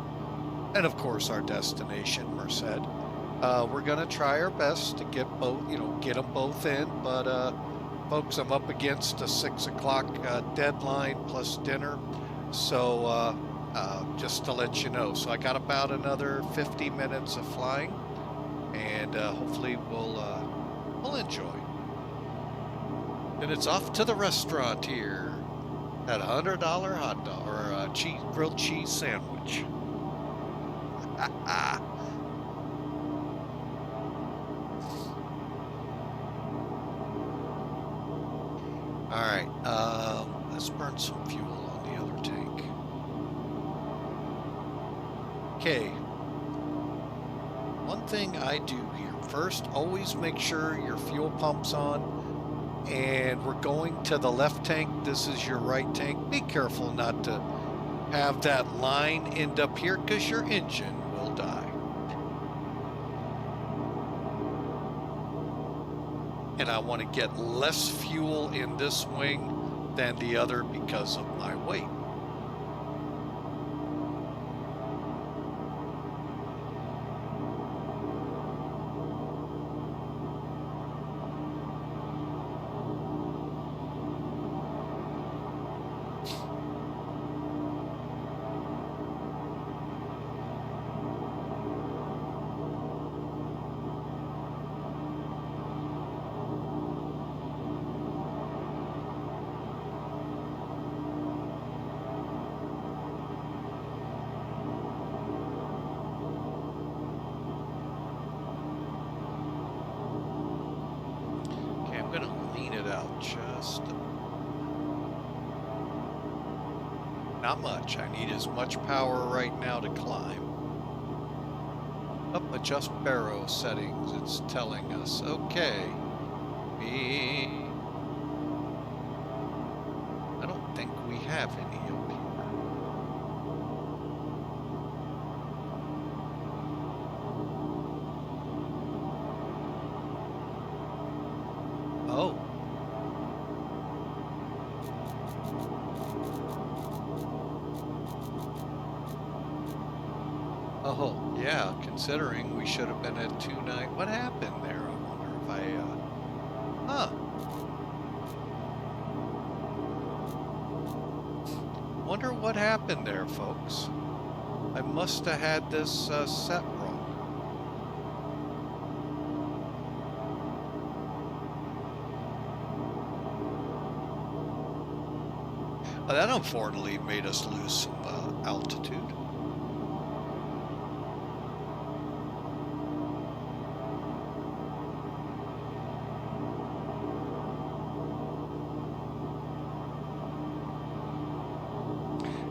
and of course our destination, Merced. We're going to try our best to get both, get them both in. But folks, I'm up against a 6 o'clock deadline plus dinner, so just to let you know. So I got about another 50 minutes of flying, and hopefully we'll enjoy. And it's off to the restaurant here at a $100 hot dog or a grilled cheese sandwich. All right, let's burn some fuel on the other tank. Okay. One thing I do here first, always make sure your fuel pump's on. And we're going to the left tank. This is your right tank. Be careful not to have that line end up here, because your engine will die. And I want to get less fuel in this wing than the other because of my weight. I'm going to lean it out just not much. I need as much power right now to climb. Up, adjust barrow settings. It's telling us, okay. I don't think we have any up here. Oh, yeah, considering we should have been at 29. What happened there? I wonder if huh. Wonder what happened there, folks. I must have had this set wrong. That unfortunately made us lose some altitude.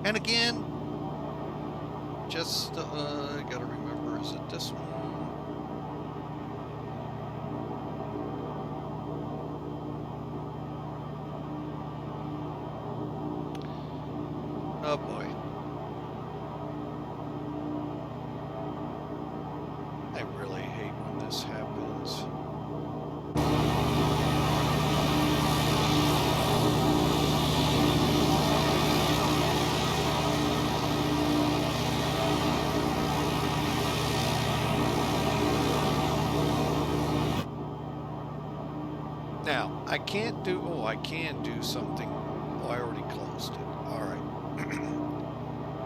And again, just I gotta remember, is it this one? Oh boy. I really hate when this happens. Now, I can't do, oh, I can do something. Oh, I already closed it. All right.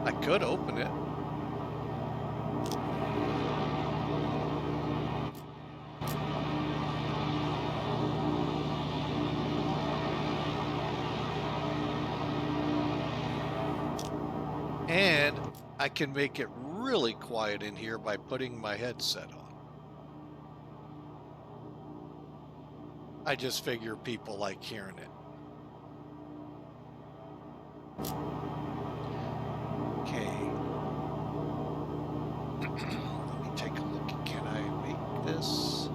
I could open it. And I can make it really quiet in here by putting my headset on. I just figure people like hearing it. Okay. Let me take a look. Can I make this?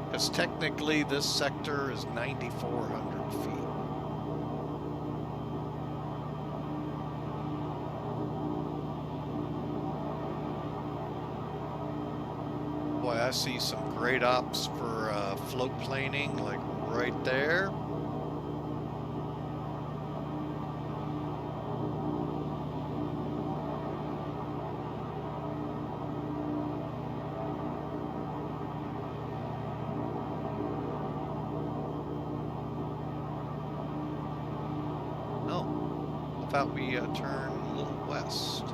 Because technically this sector is 9,400 feet. Boy, I see some great ops for float planing, like right there. Oh, how about we turn a little west?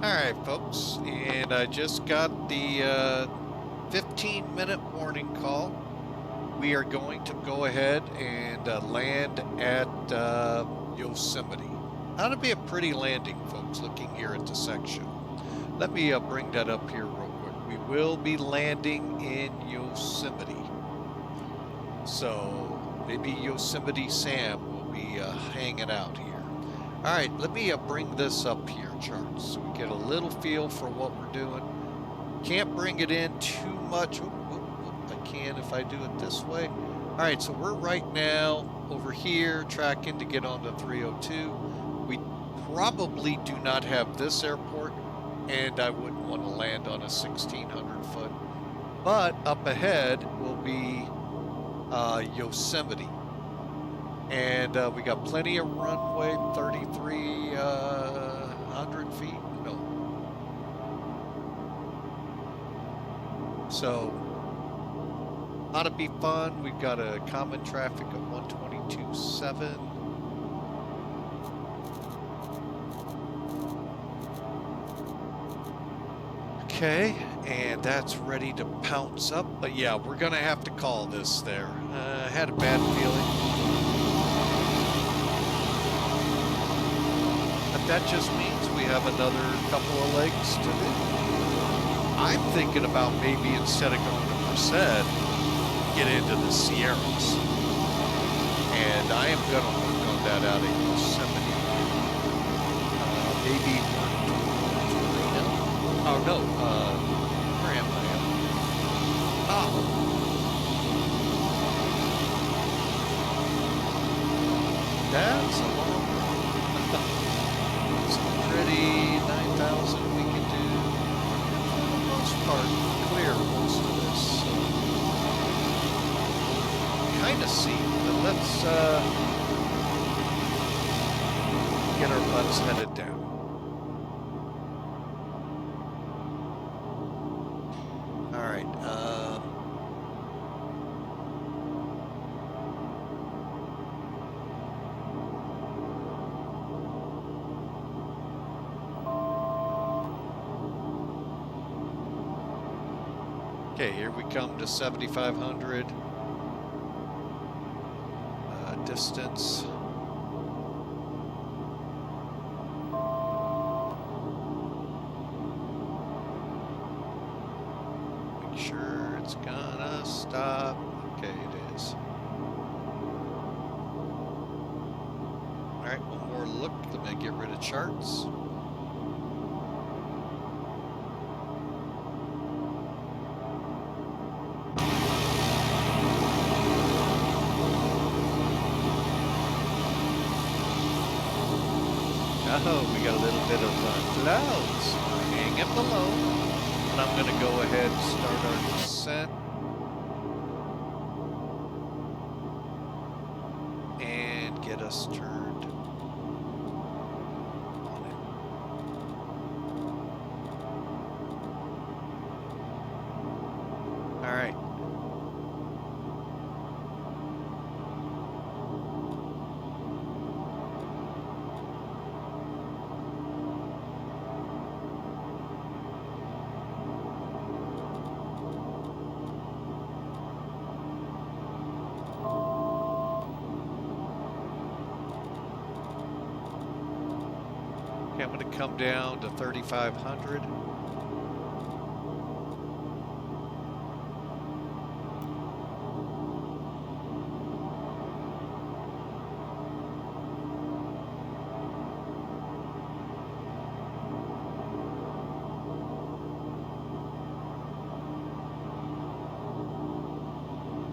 Alright folks, and I just got the 15-minute warning call. We are going to go ahead and land at Yosemite. Ought to be a pretty landing, folks, looking here at the section. Let me bring that up here real quick. We will be landing in Yosemite. So maybe Yosemite Sam will be hanging out here. Alright, let me bring this up here, charts, so we get a little feel for what we're doing. Can't bring it in too much. I can if I do it this way. Alright, so we're right now over here tracking to get onto 302. We probably do not have this airport, and I wouldn't want to land on a 1,600 foot. But up ahead will be Yosemite. And we got plenty of runway, 3,300 feet. No. So, ought to be fun. We've got a common traffic of 122.7. Okay, and that's ready to pounce up. But yeah, we're gonna have to call this there. I had a bad feeling. But that just means we have another couple of legs to do. I'm thinking about maybe instead of going to Merced, get into the Sierras. And I am gonna work on that out of Yosemite. Maybe work towards Reno. Oh no, where am I? Oh. That's a long run. It's pretty 9,000 we can do. For the most part, clear most of this. So kind of see, but let's get our butts headed down. Okay, here we come to 7,500 distance. Make sure it's gonna stop. Okay, it is. All right, one more look. Let me get rid of charts. Oh, we got a little bit of clouds hanging below. And I'm going to go ahead and start our descent. And get us turned on it. All right. Okay, I'm going to come down to 3,500.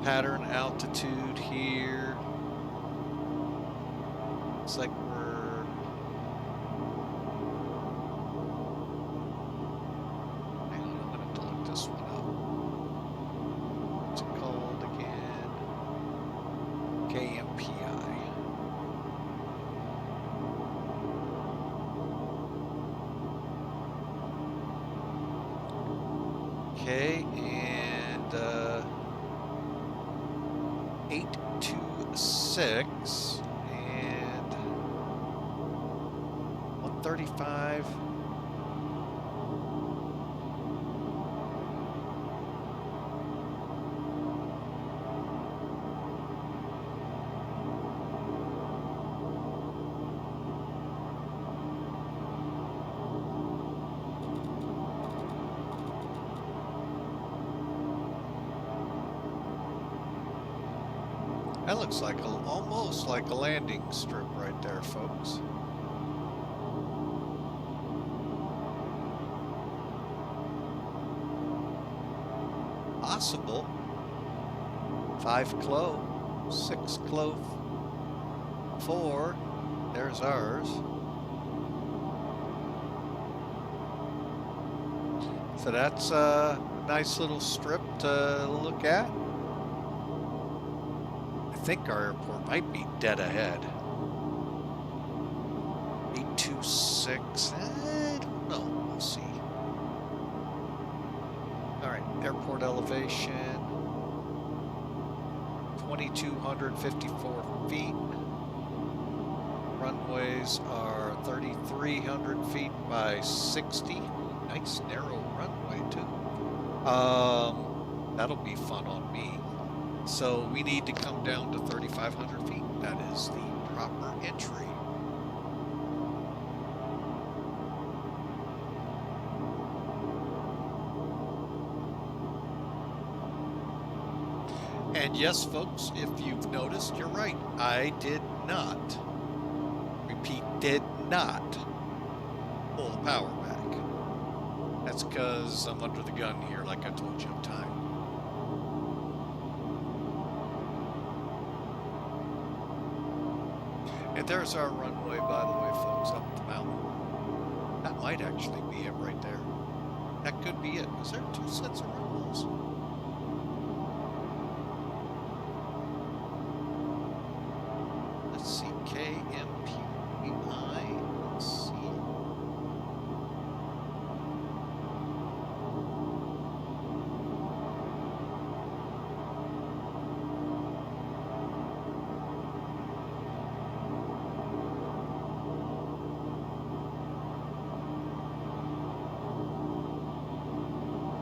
Pattern altitude here. Looks like we're hang on, I'm gonna have to look this one up. What's it called again? KMPI. Okay, and 826 and 135. That looks like almost like a landing strip right there, folks. Possible. 5 clove, 6 clove, 4. There's ours. So that's a nice little strip to look at. I think our airport might be dead ahead. 826. I don't know. We'll see. All right. Airport elevation 2,254 feet. Runways are 3,300 feet by 60. nice narrow runway too. That'll be fun on me. So we need to come down to 3,500 feet. That is the proper entry. And yes, folks, if you've noticed, you're right. I did not, repeat, did not pull the power back. That's because I'm under the gun here, like I told you, of time. And there's our runway, by the way, folks, up the mountain. That might actually be it right there. That could be it. Is there two sets of runways? Let's see, KMPI. Let's see.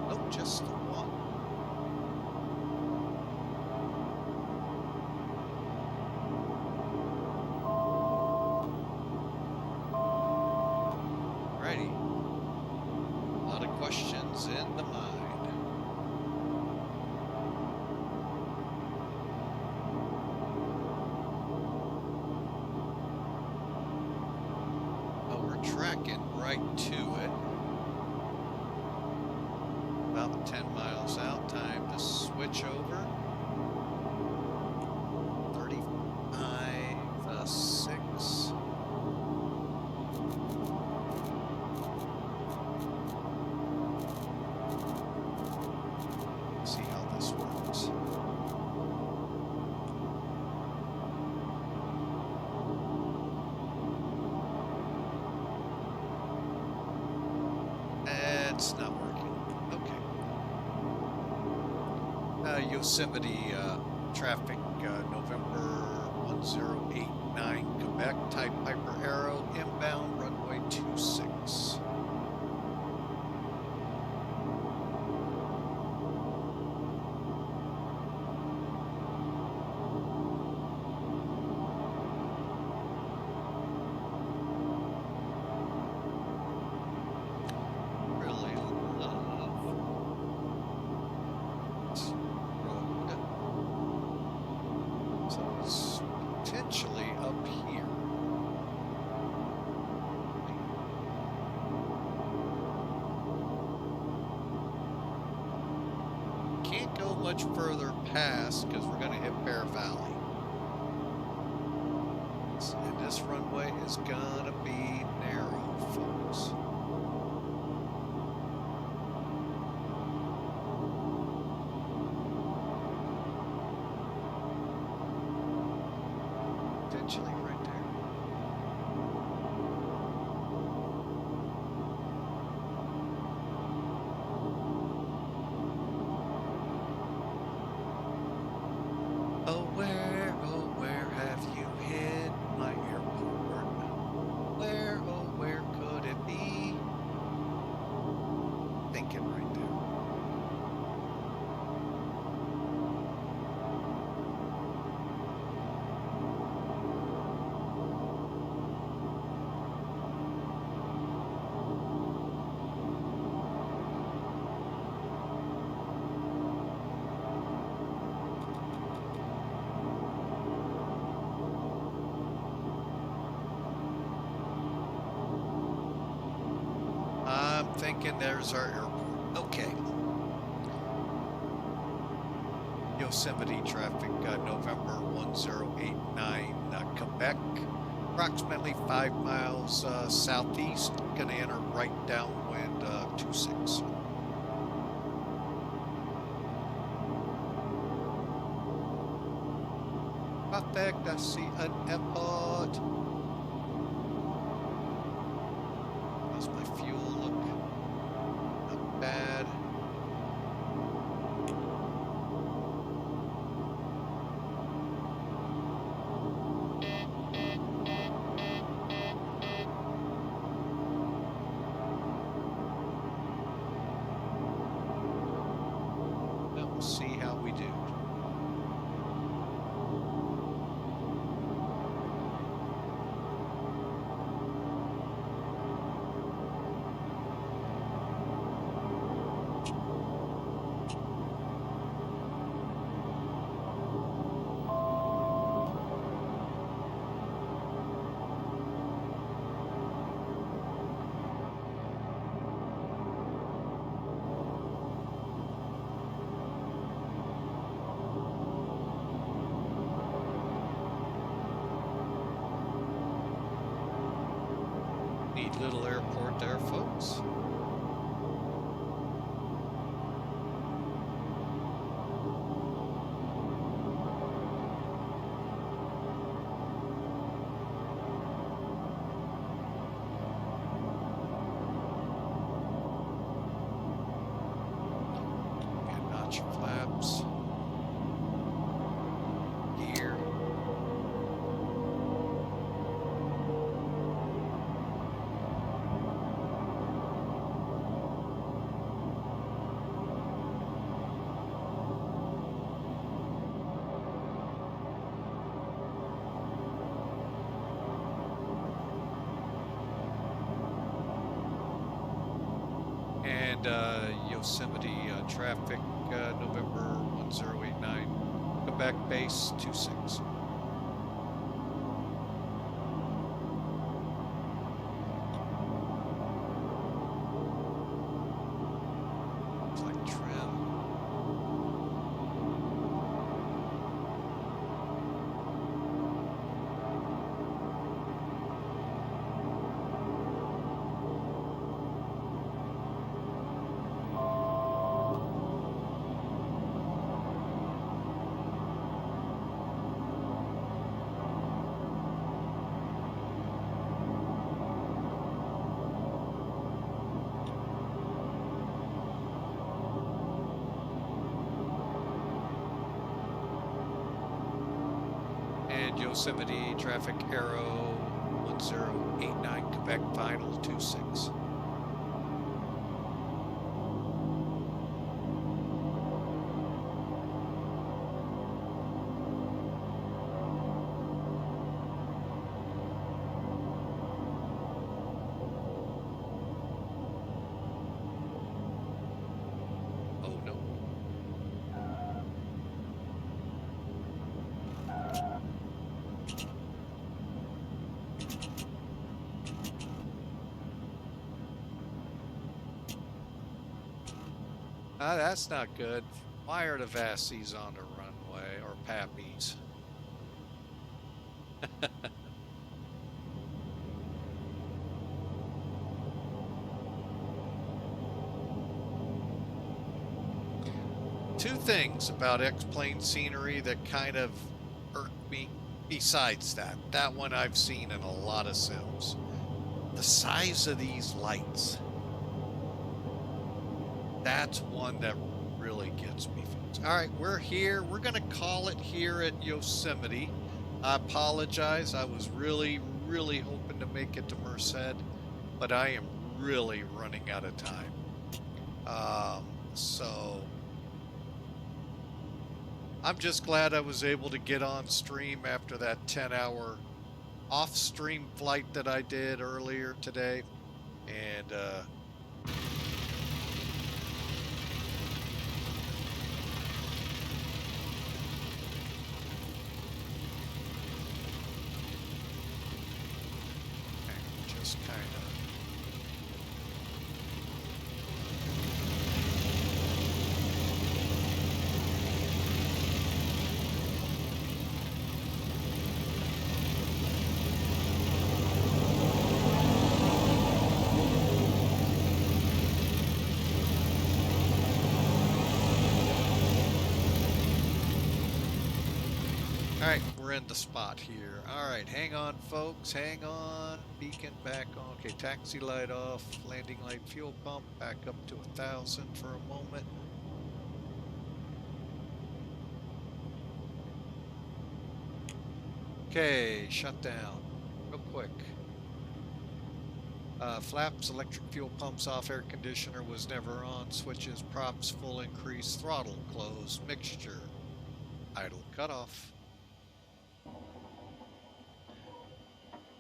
Nope, just the one. Righty. A lot of questions in the mind. Oh, we're tracking right to it. About 10 miles out. Time to switch over. 35, 6. See how this works. It's not working. Okay. Yosemite traffic, November 1089, Quebec, type Piper Arrow, inbound, runway 26. Really love this road. So it's potentially up here. Can't go much further past because we're going to hit Bear Valley. And this runway is going to be narrow, folks. Potentially right there. Oh, where have you hid my airport? Where, oh, where could it be? Thinking right there. I'm thinking there's our airport. Okay. Yosemite traffic, November 1089, Quebec. Approximately 5 miles southeast. Gonna enter right downwind 26. Perfect. I see an airport. How's my fuel look? Not bad. little airport there, folks. And notch your flaps. Gear. And Yosemite traffic, November 1089, Quebec base 26. Flight trim. And Yosemite traffic arrow 1089 Quebec final 26. Oh no. Ah, that's not good. Why are the Vassies on the runway, or Pappies? Two things about X-plane scenery that kind of irk me. Besides that, that one I've seen in a lot of sims. The size of these lights. That's one that really gets me, folks. All right, we're here. We're going to call it here at Yosemite. I apologize. I was really hoping to make it to Merced, but I am really running out of time. So I'm just glad I was able to get on stream after that 10-hour off-stream flight that I did earlier today. And just kind of all right, we're in the spot here. All right, hang on, folks. Hang on. Beacon back on. Okay, taxi light off. Landing light, fuel pump back up to 1,000 for a moment. Okay, shut down. Real quick. Flaps, electric fuel pumps off, air conditioner was never on. Switches, props, full increase, throttle closed, mixture. Idle cutoff.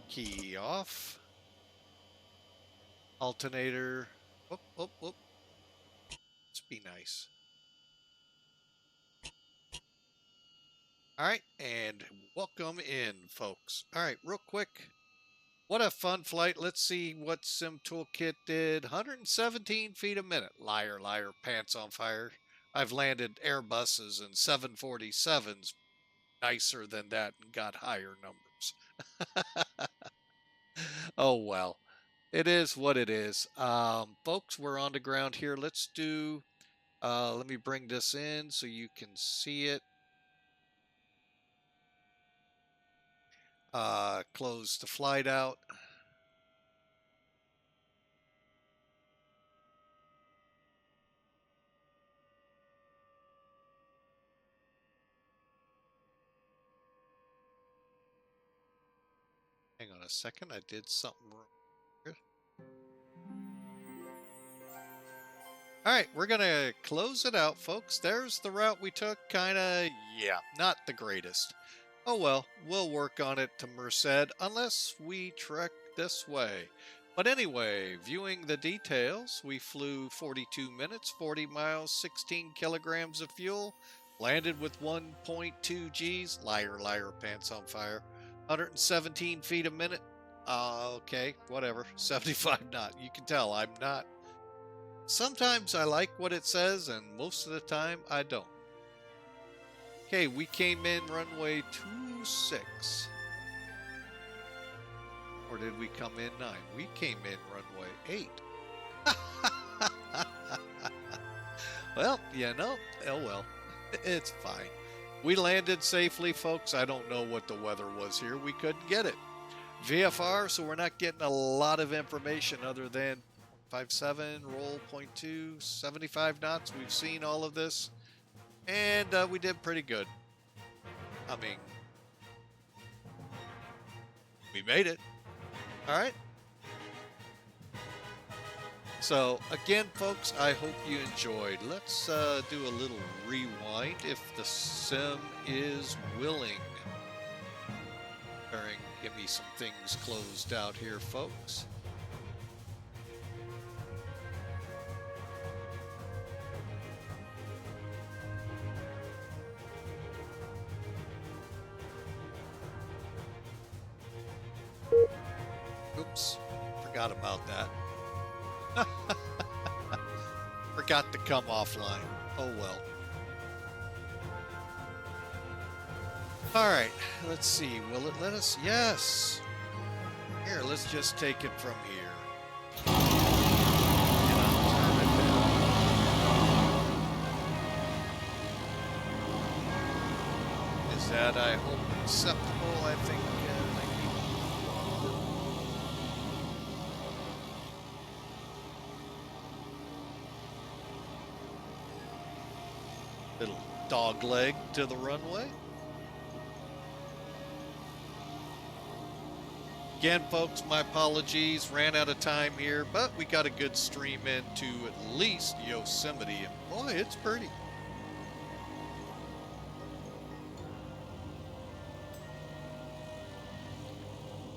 Key off. Alternator. Whoop, whoop, whoop. Let's be nice. All right, and welcome in, folks. All right, real quick. What a fun flight. Let's see what Sim Toolkit did. 117 feet a minute. Liar, liar, pants on fire. I've landed Airbuses and 747s nicer than that and got higher numbers. Oh, well. It is what it is. Folks, we're on the ground here. Let's do, let me bring this in so you can see it. Close the flight out. Hang on a second, I did something wrong here. All right, we're gonna close it out, folks. There's the route we took. Kinda, yeah, not the greatest. Oh well, we'll work on it to Merced unless we trek this way. But anyway, viewing the details, we flew 42 minutes, 40 miles, 16 kilograms of fuel, landed with 1.2 Gs, liar, liar, pants on fire, 117 feet a minute. Okay, whatever, 75 knot. You can tell I'm not. Sometimes I like what it says, and most of the time I don't. Okay, we came in runway 26. Or did we come in 9? We came in runway 8. Well, you know, oh well, it's fine. We landed safely, folks. I don't know what the weather was here. We couldn't get it. VFR, so we're not getting a lot of information other than 0.57, roll 0.2, 75 knots. We've seen all of this. And we did pretty good. I mean, we made it. All right. So again, folks, I hope you enjoyed. Let's do a little rewind if the sim is willing. Get me some things closed out here, folks. Oops, forgot about that. Forgot to come offline. Oh well. All right, let's see. Will it let us? Yes. Here, let's just take it from here. And I'll turn it down. Is that, I hope, acceptable? I think. Little dog leg to the runway. Again, folks, my apologies. Ran out of time here, but we got a good stream into at least Yosemite, and boy, it's pretty.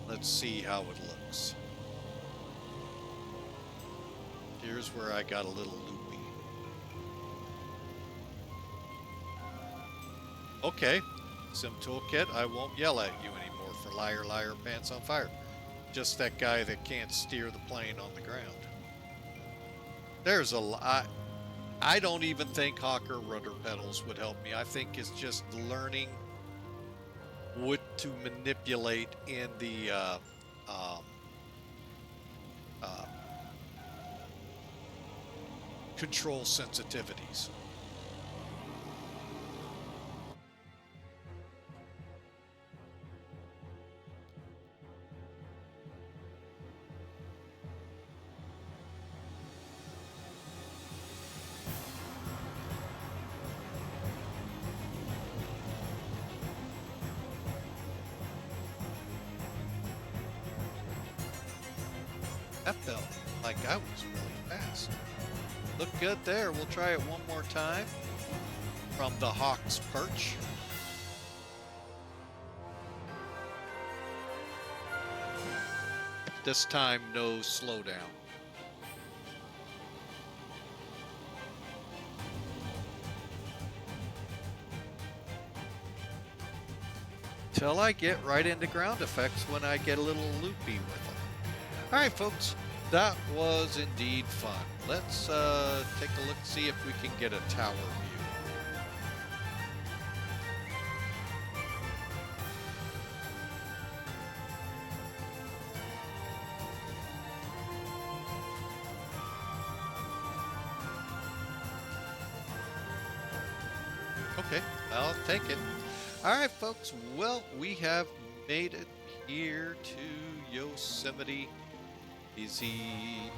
Let's see how it looks. Here's where I got a little loopy. Okay, Sim Toolkit, I won't yell at you anymore for liar, liar, pants on fire. Just that guy that can't steer the plane on the ground. There's a lot. I don't even think Hawker rudder pedals would help me. I think it's just learning what to manipulate in the control sensitivities. That felt like I was really fast. Looked good there. We'll try it one more time from the Hawk's perch. This time, no slowdown. Till I get right into ground effects when I get a little loopy with them. All right, folks, that was indeed fun. Let's take a look, see if we can get a tower view. Okay, I'll take it. All right, folks. Well, we have made it here to Yosemite. Is he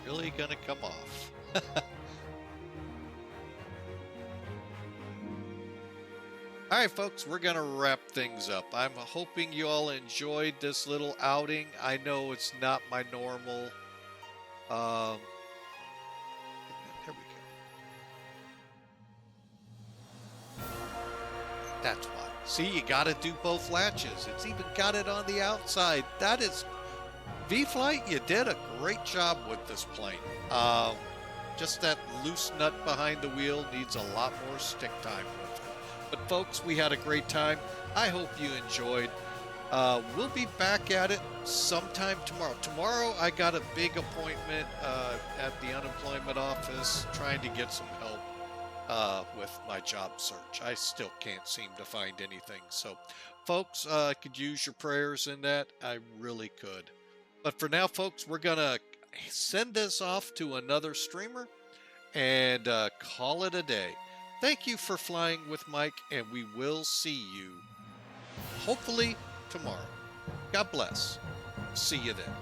really gonna come off? All right, folks, we're going to wrap things up. I'm hoping you all enjoyed this little outing. I know it's not my normal. Um, there we go. That's why. See, you got to do both latches. It's even got it on the outside. That is vFlyte. You did a great job with this plane. Just that loose nut behind the wheel needs a lot more stick time with it. But folks, we had a great time. I hope you enjoyed. We'll be back at it sometime tomorrow. Tomorrow I got a big appointment at the unemployment office trying to get some help with my job search. I still can't seem to find anything. So folks, could use your prayers in that. I really could. But for now, folks, we're going to send this off to another streamer and call it a day. Thank you for flying with Mike, and we will see you hopefully tomorrow. God bless. See you then.